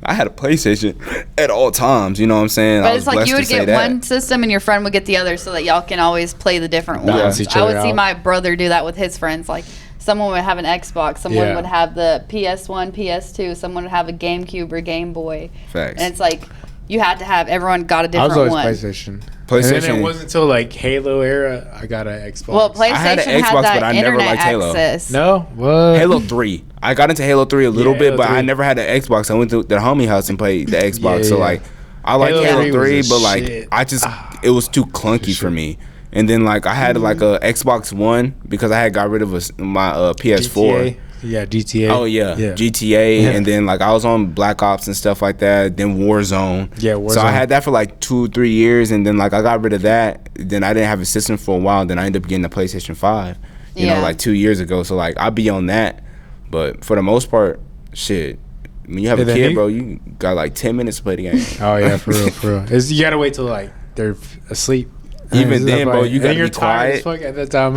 I had a PlayStation at all times. You know what I'm saying? I But was it's like blessed you to would say get that. one system and your friend would get the other so that y'all can always play the different Balance ones. each I would other see out. my brother do that with his friends. Like someone would have an Xbox, someone Yeah. would have the PS1, PS2, someone would have a GameCube or Game Boy. Facts. And it's like you had to have everyone got a I was different always one. PlayStation. PlayStation. And then it wasn't until like Halo era I got an Xbox. Well, PlayStation had had, an Xbox, that but I never internet liked Halo. access. No, what? Halo 3. I got into Halo 3 a little Yeah, bit, Halo but I 3. never had an Xbox. I went to the homie house and played the Xbox. Yeah, So yeah. like, I liked Halo Halo 3 3, was but the like, shit. I just it was too clunky for me. And then like I had like a Xbox One because I had got rid of my PS4. GTA. Yeah, GTA. Oh yeah, GTA, and then like I was on Black Ops and stuff like that. Then Warzone. Yeah, Warzone. So I had that for like 2-3 years, and then like I got rid of that. Then I didn't have a system for a while. Then I ended up getting a PlayStation 5. You know, like 2 years ago. So like I'll be on that, but for the most part, shit. When you have a kid, bro, you got like 10 minutes to play the game. Oh yeah, for real. You gotta wait till like they're asleep. Even then, bro, you gotta be quiet. As fuck at that time.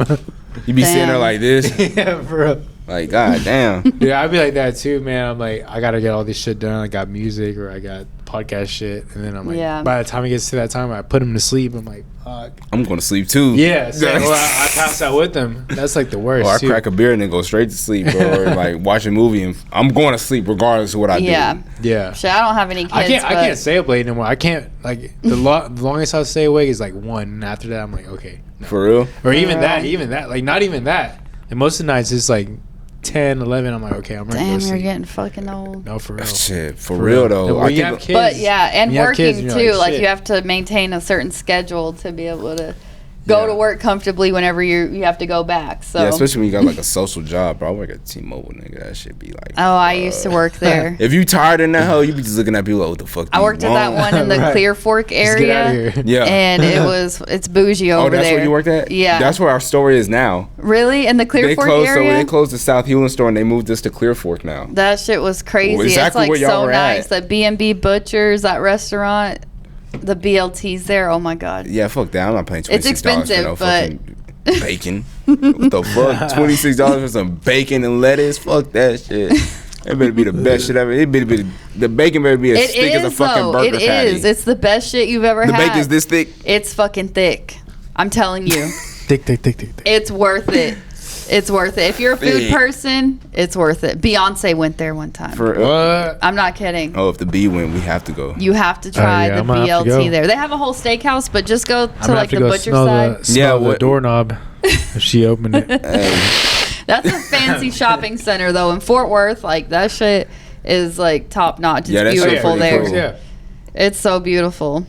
You be sitting there like this. Yeah, for real. Like, god damn. Yeah, I'd be like that too, man. I'm like, I gotta get all this shit done. I got music or I got podcast shit, and then I'm like, by the time it gets to that time, I put him to sleep. I'm like, fuck. I'm going to sleep too. Yeah, so I pass out with them. That's like the worst. Or I crack a beer and then go straight to sleep, bro. Or like watch a movie and I'm going to sleep regardless of what I do. Yeah. Shit, I don't have any kids. I can't stay up late anymore. I can't like the longest I'll stay awake is like 1. And after that, I'm like, okay. No. For real? Or even that, like not even that. And most of the nights it's like 10, 11. I'm like, okay, I'm ready to go Damn, sleep. you're getting fucking old. No, for real. Shit, for real though. When you have kids, but yeah, and working kids, too. Like you have to maintain a certain schedule to be able to go to work comfortably whenever you have to go back. So yeah, especially when you got like a social job, bro. I work at T-Mobile, nigga. That shit be like. Oh, I used to work there. If you tired in that hole, you be just looking at people like, what the fuck? I worked at that one in the Clear Fork area. Yeah, and it's bougie over there. Oh, that's where you worked at? Yeah, that's where our store is now. Really, in the Clear Fork area? So they closed the South Hewlin store and they moved us to Clear Fork now. That shit was crazy. Well, exactly it's like where y'all so were nice. at. That B&B Butchers, that restaurant. The BLT's there. Oh my god. Yeah, fuck that. I'm not paying $26 it's expensive, for no but fucking bacon. What the fuck? $26 for some bacon and lettuce? Fuck that shit. It better be the best shit ever. The bacon better be as thick as a fucking burger patty. It is. It's the best shit you've ever had. The bacon's this thick? It's fucking thick. I'm telling you. Thick. It's worth it. It's worth it. If you're a food person, it's worth it. Beyonce went there one time. For what? I'm not kidding. Oh, if the B went, we have to go. You have to try the BLT there. They have a whole steakhouse, but just go to like the butcher side. The doorknob if she opened it. That's a fancy shopping center though in Fort Worth. Like that shit is like top notch. It's beautiful there. Cool. Yeah. It's so beautiful.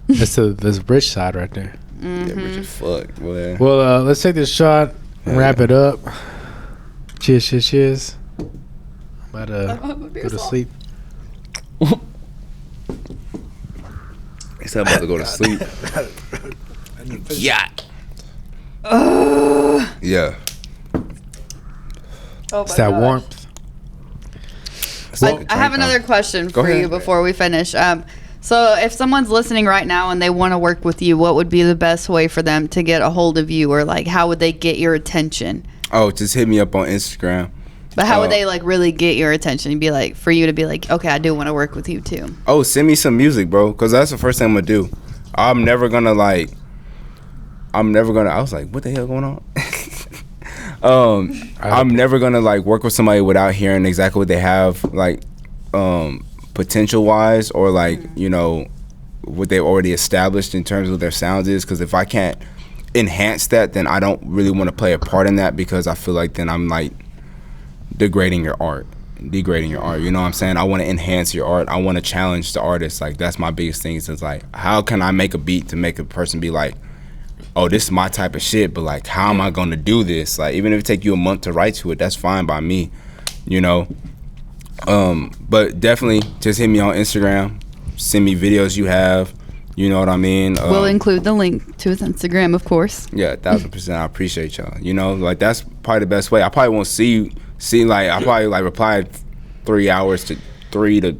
That's the rich side right there. Mm-hmm. Yeah, rich as fuck. Boy. Well, let's take this shot. Wrap it up. Cheers. I'm about to go to sleep. He's about to go to sleep. Yeah. Yeah. Oh it's that warmth. I have another question for you before we finish. So if someone's listening right now and they want to work with you, what would be the best way for them to get a hold of you, or like how would they get your attention? Oh, just hit me up on Instagram. But how would they like really get your attention and be like, for you to be like, okay, I do want to work with you too? Oh, send me some music, bro, because that's the first thing I'm gonna do. I'm never gonna I was like, what the hell going on? I'm never gonna like work with somebody without hearing exactly what they have, like potential wise, or like, you know, what they've already established in terms of what their sounds is. Because if I can't enhance that, then I don't really want to play a part in that, because I feel like then I'm like degrading your art. You know what I'm saying? I want to enhance your art. I want to challenge the artist. Like that's my biggest thing. Is like, how can I make a beat to make a person be like, oh, this is my type of shit, but like, how am I gonna do this? Like, even if it take you a month to write to it, that's fine by me, you know. But definitely just hit me on Instagram, send me videos you have, you know what I mean. We'll include the link to his Instagram, of course. Yeah, 1000%. I appreciate y'all. You know, like that's probably the best way. I probably won't see like I probably like reply 3 hours to 2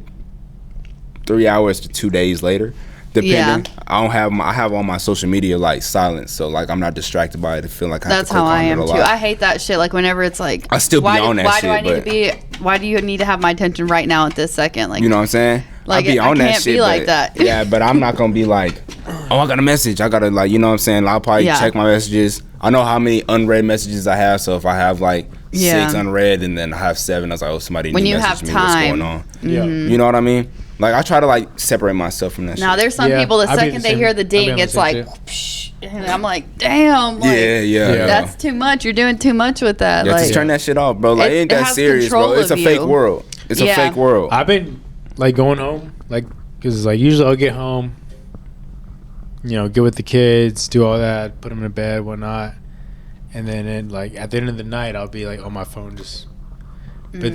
days later. Depending, I have all my social media like silent, so like I'm not distracted by it. I feel like that's how I am too. I hate that shit. Like whenever it's like, I still be on that shit. Why do you need to have my attention right now at this second? Like, you know what I'm saying? Like, I be on that shit. Be like that. Yeah, but I'm not gonna be like, oh, I got a message. I gotta like, you know what I'm saying? I'll probably check my messages. I know how many unread messages I have, so if I have like 6 unread and then I have 7, I was like, oh, somebody when need you to message me. What's going on? Yeah, you know what I mean? Like I try to like separate myself from that shit. Now there's some people the second they hear the ding, it's like, psh, and I'm like, damn. Like, yeah. That's too much. You're doing too much with that. Yeah, like, just turn that shit off, bro. Like it ain't that serious, bro. It's a fake world. It's a fake world. I've been like going home, like, because like usually I'll get home, you know, get with the kids, do all that, put them in bed, whatnot, and then like at the end of the night I'll be like on my phone just but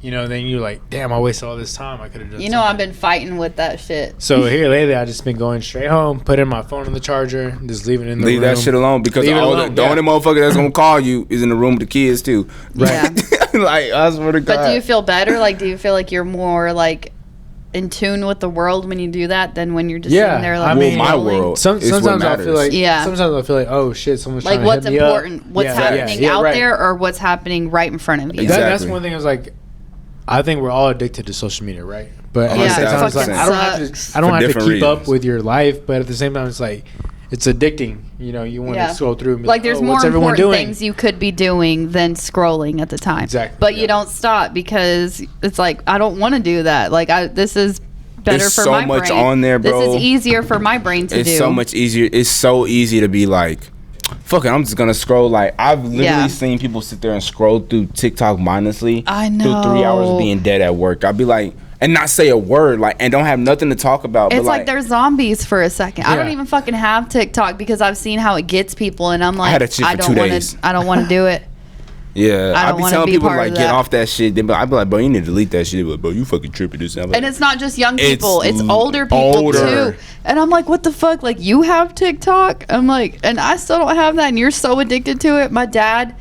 you know, then you're like, damn, I wasted all this time. I could have done. You know, I've been fighting with that shit. So here lately, I just been going straight home, putting my phone in the charger, just leaving it in the room. Leave that shit alone because the only motherfucker that's gonna call you is in the room with the kids too. Right. Yeah. Like, I swear to God. But do you feel better? Like, do you feel like you're more like in tune with the world when you do that than when you're just sitting there like, I mean, my world. Sometimes I feel like, oh shit, someone's like trying to what's hit me important, up. what's happening out there, or what's happening right in front of you. Exactly. That's one thing. I was like, I think we're all addicted to social media, right? But at the Yeah, same it time, it's like, fucking I don't have to keep reasons. up with your life, but at the same time, it's like, it's addicting. You know, you want to scroll through and be like there's more what's everyone important doing? things you could be doing than scrolling at the time. Exactly. But you don't stop because it's like, I don't want to do that. Like, this is better There's for so my much brain. on there, bro. This is easier for my brain to do. It's so much easier. It's so easy to be like, fuck it, I'm just gonna scroll. Like, I've literally seen people sit there and scroll through TikTok mindlessly. I know. Through 3 hours of being dead at work. I'd be like, and not say a word, like, and don't have nothing to talk about. It's but like they're zombies for a second. I don't even fucking have TikTok because I've seen how it gets people, and I'm like, I had that shit for 2 days. I don't want to do it. Yeah, I I'd don't be wanna telling be people part like, of get that. off that shit. I'd be like, bro, you need to delete that shit. They'd be like, bro, you fucking tripping this. Like, And it's not just young people; it's older people older. too. And I'm like, what the fuck? Like, you have TikTok? I'm like, and I still don't have that, and you're so addicted to it. My dad,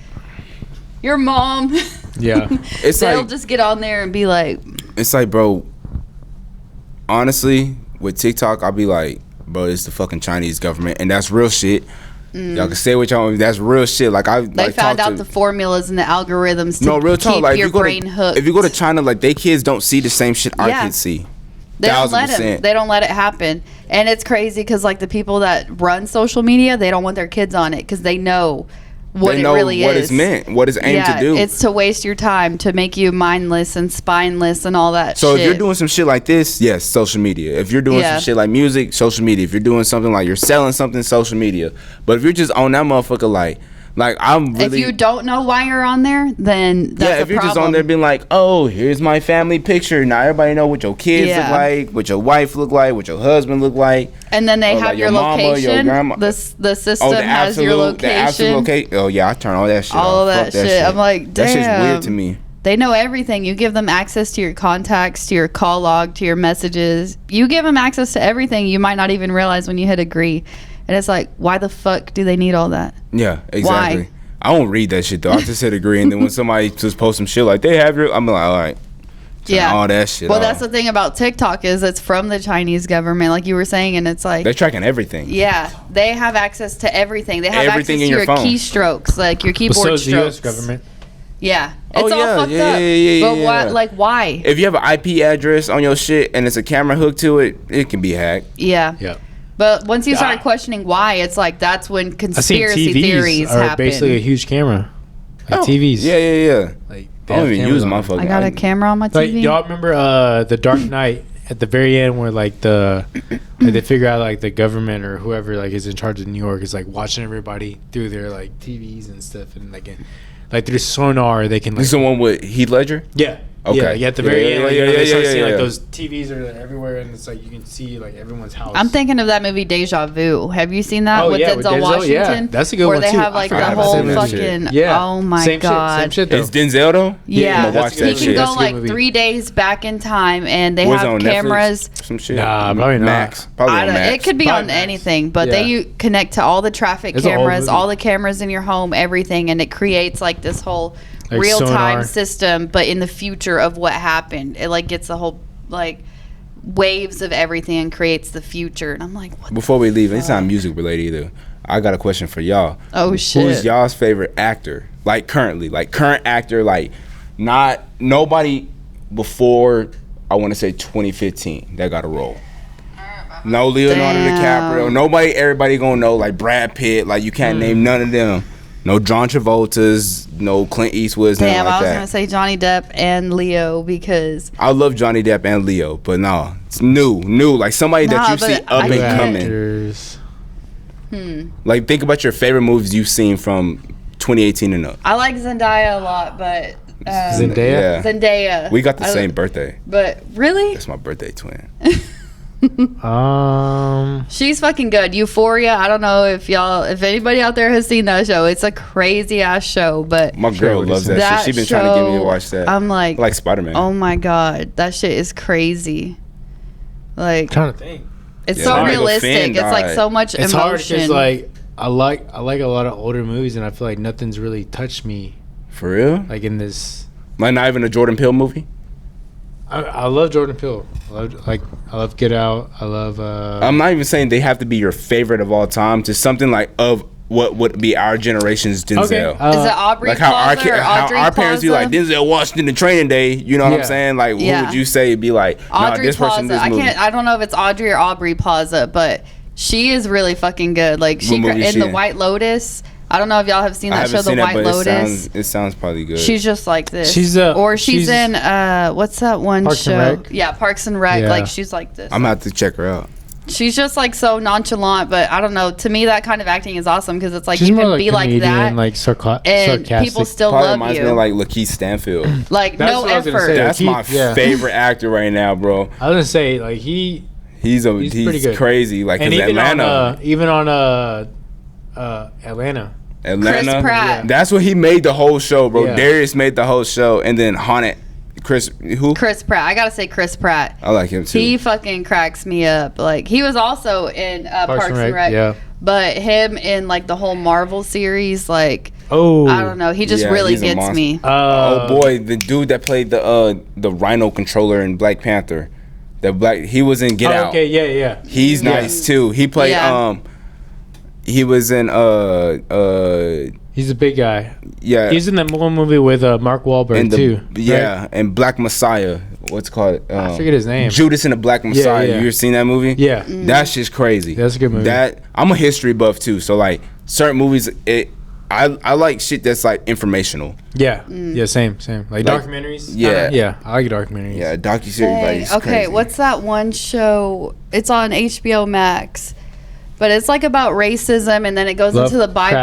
your mom, Yeah, it's they'll like, just get on there and be like, it's like, bro, honestly, with TikTok, I'll be like, bro, it's the fucking Chinese government, and that's real shit. Y'all can say what y'all want. That's real shit. Like, they found out the formulas and the algorithms to real talk. keep Like, your brain hooked. If you go to China, like, they kids don't see the same shit our kids see. They don't let 1000%. them. They don't let it happen, and it's crazy because like the people that run social media, they don't want their kids on it because they know what They know it really what is. it's meant, what it's aimed to do. It's to waste your time, to make you mindless and spineless and all that. So shit. if you're doing some shit like this, yes, social media. If you're doing some shit like music, social media. If you're doing something like you're selling something, social media. But if you're just on that motherfucker, like I'm really. If you don't know why you're on there, then that's if a you're problem. just on there being like, oh, here's my family picture. Now everybody know what your kids look like, what your wife look like, what your husband look like. And then they have like your mama, location. your grandma. The system has your location. Oh yeah, I turn all that shit all off. of Fuck that shit. I'm like, damn. That shit's weird to me. They know everything. You give them access to your contacts, to your call log, to your messages. You give them access to everything. You might not even realize when you hit agree. And it's like, why the fuck do they need all that? Yeah, exactly. Why? I won't read that shit though. I just hit agree, and then when somebody just posts some shit like they have your, I'm like, all right. Yeah, all that shit. Well, that's the thing about TikTok is it's from the Chinese government, like you were saying, and it's like they're tracking everything. Yeah, they have access to everything. They have Everything access in to your phone. keystrokes, like your keyboard so is strokes. the U.S. government. Yeah, Oh, it's all yeah, fucked yeah, up. yeah, But yeah. why? Like why? If you have an IP address on your shit and it's a camera hooked to it, it can be hacked. Yeah. Yeah. But once you start questioning why, it's like that's when I seen conspiracy TVs theories are happen. basically a huge camera. Like TVs. Yeah. Like I don't even use my fucking. I got a camera on my Like TV. y'all remember the Dark Knight at the very end where like they figure out like the government or whoever like is in charge of New York is like watching everybody through their like TVs and stuff and like through sonar they can like This is the one with Heath Ledger. yeah. Okay. Yeah, at the very end, like, yeah, they start seeing yeah. like those TVs are everywhere, and it's like you can see like everyone's house. I'm thinking of that movie Deja Vu. Have you seen that Oh, with yeah, Denzel with Denzel, Washington? yeah. That's a good where one, they too. have I like the forgot about whole that movie. fucking. Yeah. Oh my Same god. Same shit though. It's Denzel though. Yeah. I'm gonna watch That's that He shit. can That's go a good like movie. 3 days back in time, and they Was it have on cameras. Netflix? Some shit. Nah, probably not. Max. Probably I on don't, Max. it could be Probably on Max. anything, but Yeah. they connect to all the traffic It's an old cameras, movie. all the cameras in your home, everything, and it creates like this whole Like real-time sonar. system, but in the future of what happened. It like gets the whole like waves of everything and creates the future. And I'm like, what? Before we leave, it's not music related either. I got a question for y'all. Oh, shit. Who's y'all's favorite actor? Like currently, like current actor, like not nobody before I want to say 2015 that got a role. No Leonardo Damn. DiCaprio. Nobody. Everybody gonna know like Brad Pitt. Like you can't name none of them. No John Travolta's. No Clint Eastwood's. Nothing Damn, like I was that. gonna say Johnny Depp and Leo because I love Johnny Depp and Leo, but no, it's new, like somebody that Nah, you see but up I and can't- coming. Actors. Like think about your favorite movies you've seen from 2018 and up. I like Zendaya a lot, but Zendaya? Yeah. Zendaya. We got the I- same birthday. But really, That's my birthday twin. She's fucking good. Euphoria. I don't know if anybody out there has seen that show. It's a crazy ass show, but My girl loves that shit. She's been trying to get me to watch that. I'm like Spider-Man. Oh my god, that shit is crazy. Like, I'm trying to think. It's so realistic. It's like so much it's emotion. Hard because like I like a lot of older movies, and I feel like nothing's really touched me. For real? Like in this. Like not even a Jordan Peele movie? I love Jordan Peele. I love Get Out. I love. I'm not even saying they have to be your favorite of all time. Just something like of what would be our generation's Denzel. Okay. Is it Aubrey like how Plaza or Audrey our parents Plaza? be like Denzel Washington in Training Day. You know what I'm saying? Like who would you say be like Audrey this Plaza? person? This movie. I don't know if it's Audrey or Aubrey Plaza, but she is really fucking good. Like she in The White Lotus. I don't know if y'all have seen that show, The White Lotus. It sounds probably good. She's just like this. She's in what's that one Parks show? and Rec? Yeah, Parks and Rec. Yeah. Like she's like this. I'm gonna have to check her out. She's just like so nonchalant, but I don't know. To me, that kind of acting is awesome because it's like she's you more can like be like that, and like and sarcastic. people still Probably love reminds you. me of like Lakeith Stanfield. Like That's no what I was gonna effort. say. That's my favorite actor right now, bro. I was gonna say like he's pretty good. Crazy. Like and his Atlanta. Even on Atlanta. Chris Pratt. That's what he made the whole show, bro. Yeah. Darius made the whole show, and then Haunted. Chris Pratt. I gotta say Chris Pratt. I like him too. He fucking cracks me up. Like he was also in Parks and Rec. Yeah. But him in like the whole Marvel series, like I don't know, he just really gets me. Oh boy, the dude that played the Rhino controller in Black Panther, he was in Get Out. Okay, yeah. He's nice too. He played he was in he's a big guy. Yeah. He's in that one movie with Mark Wahlberg too. Yeah, right? and Black Messiah. What's it called? I forget his name. Judas and the Black Messiah. Yeah. You ever seen that movie? Yeah. That's just crazy. That's a good movie. I'm a history buff too, so like certain movies I like shit that's like informational. Yeah. Yeah, same. Like documentaries. Yeah, I like documentaries. Yeah, docuseries. Okay, crazy. what's that one show? It's on HBO Max. But it's like about racism, and then it goes into the Bible.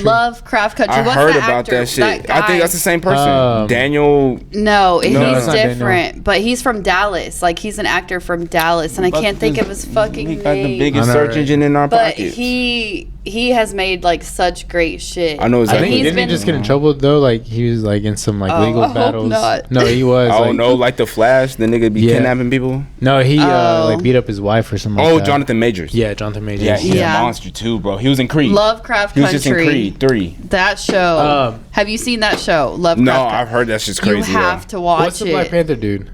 Lovecraft Country. I What's heard the about actor? that shit. That I think that's the same person. Daniel. No, he's different. different. But he's from Dallas. Like he's an actor from Dallas, and I can't think of his fucking name. He got the biggest search engine in our but pocket. he has made like such great shit. I know I think exactly. didn't he just get in trouble though? Like he was like in some like legal I hope battles. not. No, he was. Oh no, like the Flash, the nigga be kidnapping people. No, he like beat up his wife or something. Oh, like that. Jonathan Majors. Yeah, Jonathan Majors. Yeah, he's a monster too, bro. He was in Creed. Lovecraft He was Country. just in Creed 3. That show. Have you seen that show? Lovecraft. No, Country? I've heard that's just crazy. You have to watch What's the Black Panther dude?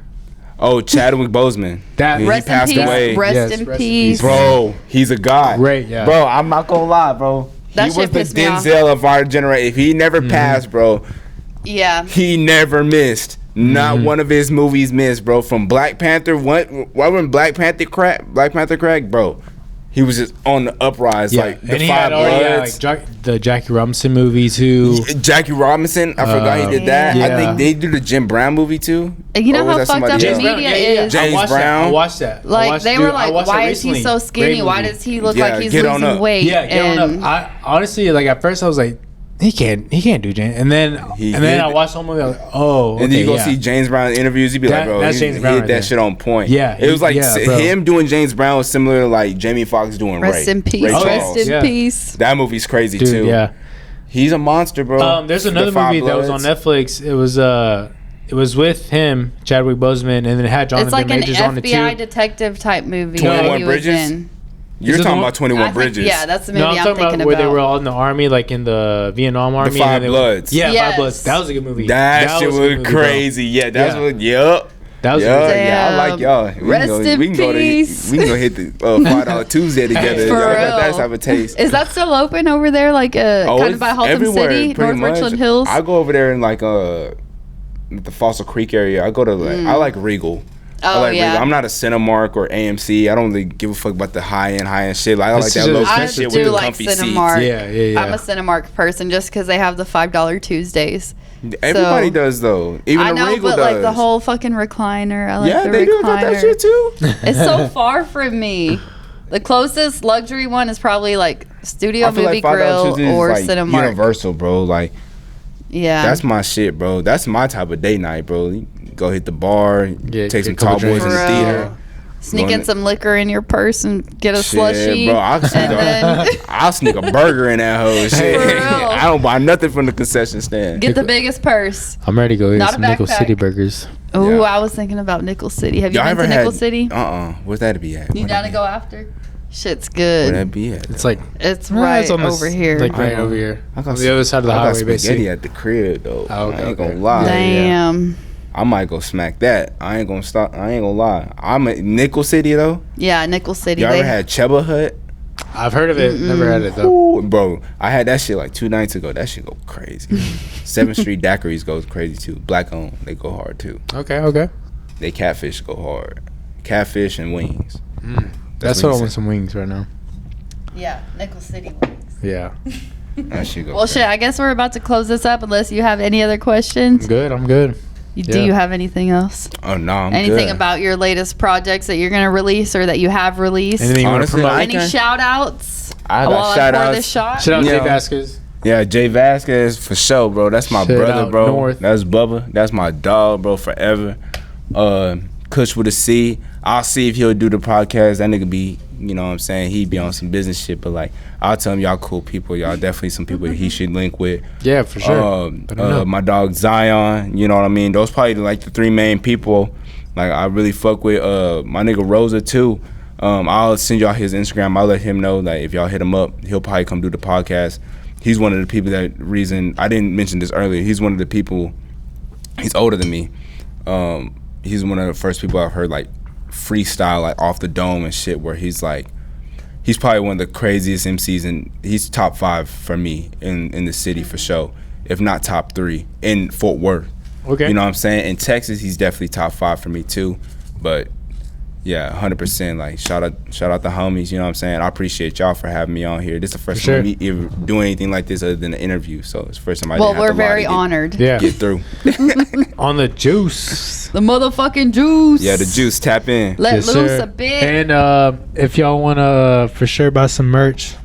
Oh, Chadwick Boseman. That he passed away. Rest in peace. Bro, he's a god. Right, yeah. Bro, I'm not gonna lie, bro. That he shit was the pissed me off. Denzel of our generation. If he never passed, bro, Yeah. he never missed. Not one of his movies missed, bro. From Black Panther, when Black Panther cracked, bro. He was just on the uprise, like the and he Five had Bloods. like the Jackie Robinson movie too. Jackie Robinson, I forgot he did that. Yeah. I think they do the Jim Brown movie too. And you know Or was how that fucked somebody up the else? media is? James Brown. I watched that. Like they were like, why is he recently. so skinny? Great Why movie. does he look Yeah, like he's Get On losing Up. weight? Yeah, get on up. I honestly like at first I was like, he can't do James. And then I watched the whole movie. I was like, oh. And then you go see James Brown interviews. You'd be like, bro, that's James Brown he right hit that there. shit on point. Yeah, it was like bro. him doing James Brown was similar to like Jamie Foxx doing Rest Ray. in peace. Ray Rest Charles. in peace. That movie's crazy Dude, too. yeah. He's a monster, bro. There's The another Five movie that was on Bloods. Netflix. It was with him, Chadwick Boseman, and then it had Jonathan It's like an Majors on it FBI too. detective type movie. 21 that he was Bridges? in. You're Is it talking the about 21 I think- Bridges. Yeah, that's the movie No, I'm I'm talking thinking about where about. they were all in the army, like in the Vietnam Army. Five and then Bloods. Yeah, Yes. Five Bloods. That was a good movie. That shit a was good movie, bro. crazy. Yeah, that's Yeah. what. Yup. That was a Yeah, good movie. yeah, I like y'all. Rest in peace. We can go hit the $5 Tuesday together. For Y'all got real. that type of taste. Is that still open over there? Like kind it's of by Haltom everywhere, City, pretty North much. Richland Hills? I go over there in like the Fossil Creek area. I go to like I like Regal. I Oh, like yeah. Regal. I'm not a Cinemark or AMC. I don't really give a fuck about the high end shit. Like, I like It's that just- low I shit do with the like comfy Cinemark. seats. Yeah. I'm a Cinemark person just because they have the $5 Tuesdays. Everybody So- does though. Even I the know, Regal but does. like the whole fucking recliner. I like yeah, the they do got recliner. that shit too. It's so far from me. The closest luxury one is probably like Studio I feel Movie like $5 Grill Tuesdays is or like Cinemark. Universal, bro. Like Yeah. that's my shit, bro. That's my type of date night, bro. You go hit the bar, Yeah, take some get a couple tall boys in the For theater. real. Sneak Going in some liquor in your purse and get a Shit, slushie. bro. I'll sneak a burger in that hoe. Shit. For real. I don't buy nothing from the concession stand. Get the biggest purse. I'm ready to go Not get a some Nickel backpack. City burgers. Oh, Yeah. I was thinking about Nickel City. Have you Y'all been ever to Nickel had? City? Where's that to be at? You Where down that to be go at? after? Shit's Where good. that be at? It's like It's nah, right it's on the over here. like right I got- over here. I On got the other side of the I got highway, spaghetti basically. at the crib though. Oh, okay, I ain't gonna okay. lie. Damn. I might go smack that. I ain't gonna stop. I ain't gonna lie. I'm at Nickel City though. Yeah, Nickel City. Y'all ever had Cheba Hut? I've heard of it, never had it though. Ooh, bro, I had that shit like 2 nights ago. That shit go crazy. 7th Street Daiquiris goes crazy too. Black owned, they go hard too. Okay. They catfish go hard. Catfish and wings. That's what what I you want said. some wings right now. Yeah, Nickel City wings. Yeah. That shit go Well, crazy. shit, I guess we're about to close this up unless you have any other questions. I'm good. Do Yeah. you have anything else? Oh no, I'm Anything good. about your latest projects that you're going to release or that you have released? Anything you want to Honestly, promote? I Any can- shout outs? I got while I shout pour outs. this shot? Shout out Yeah. Jay Vasquez. Yeah, Jay Vasquez for sure, bro. That's my Shout brother, out bro. North. That's Bubba. That's my dog, bro, forever. Kush with a C. I'll see if he'll do the podcast. That nigga be, you know what I'm saying? He be on some business shit, but like, I'll tell him y'all cool people. Y'all definitely some people he should link with. Yeah, for sure. Let him know. My dog Zion, you know what I mean? Those probably like the 3 main people. Like, I really fuck with my nigga Rosa too. I'll send y'all his Instagram. I'll let him know that if y'all hit him up, he'll probably come do the podcast. He's one of the people that reason I didn't mention this earlier. He's one of the people. He's older than me. He's one of the first people I've heard like freestyle like off the dome and shit. Where he's probably one of the craziest MCs, and he's top 5 for me in the city for sure, if not top 3 in Fort Worth. Okay. You know what I'm saying? In Texas, he's definitely top 5 for me too. But yeah, 100%. Like shout out the homies. You know what I'm saying? I appreciate y'all for having me on here. This is the first For time sure. me ever doing anything like this other than an interview. So it's the first time I Well, didn't have we're to lie to very honored. Yeah. get through. On the juice. The motherfucking juice. Yeah, the juice. Tap in. Let Yes, loose sir. a bit. And if y'all want to for sure buy some merch,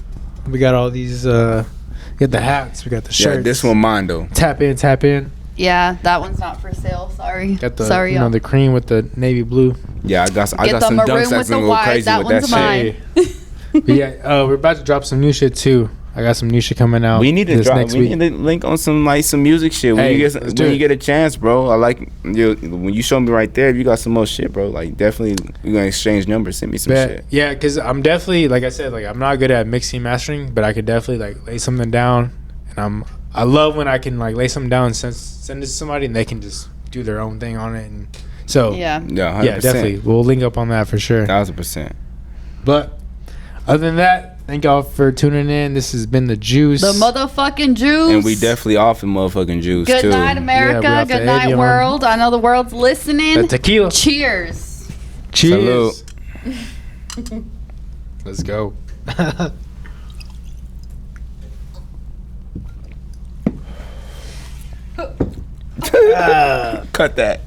we got all these. We got the hats. We got the shirts. Yeah, this one mine though. Tap in. Yeah, that one's not for sale. Sorry. Got the Sorry, you know y'all. the cream with the navy blue. Yeah, I got Get some the dunks maroon that's with the gonna go white. crazy That with that one's shit. mine. But yeah, we're about to drop some new shit too. I got some new shit coming out. We need to this drop. next We week. need to link on some music shit when Hey, you let's do when it. you get a chance, bro. I like you when you show me right there. If you got some more shit, bro, like definitely we're gonna exchange numbers. Send me some shit. Yeah, because I'm definitely like I said, like I'm not good at mixing mastering, but I could definitely like lay something down, and I love when I can like lay something down and send it to somebody and they can just do their own thing on it. And so Yeah. Yeah, 100%. yeah, definitely we'll link up on that for sure. 1000%. But other than that, thank y'all for tuning in. This has been the juice. The motherfucking juice. And we definitely off in motherfucking juice Good too. night, America. Yeah, we off Good the night, Avion. world. I know the world's listening. the tequila. Cheers. Cheers. Let's go. Cut that.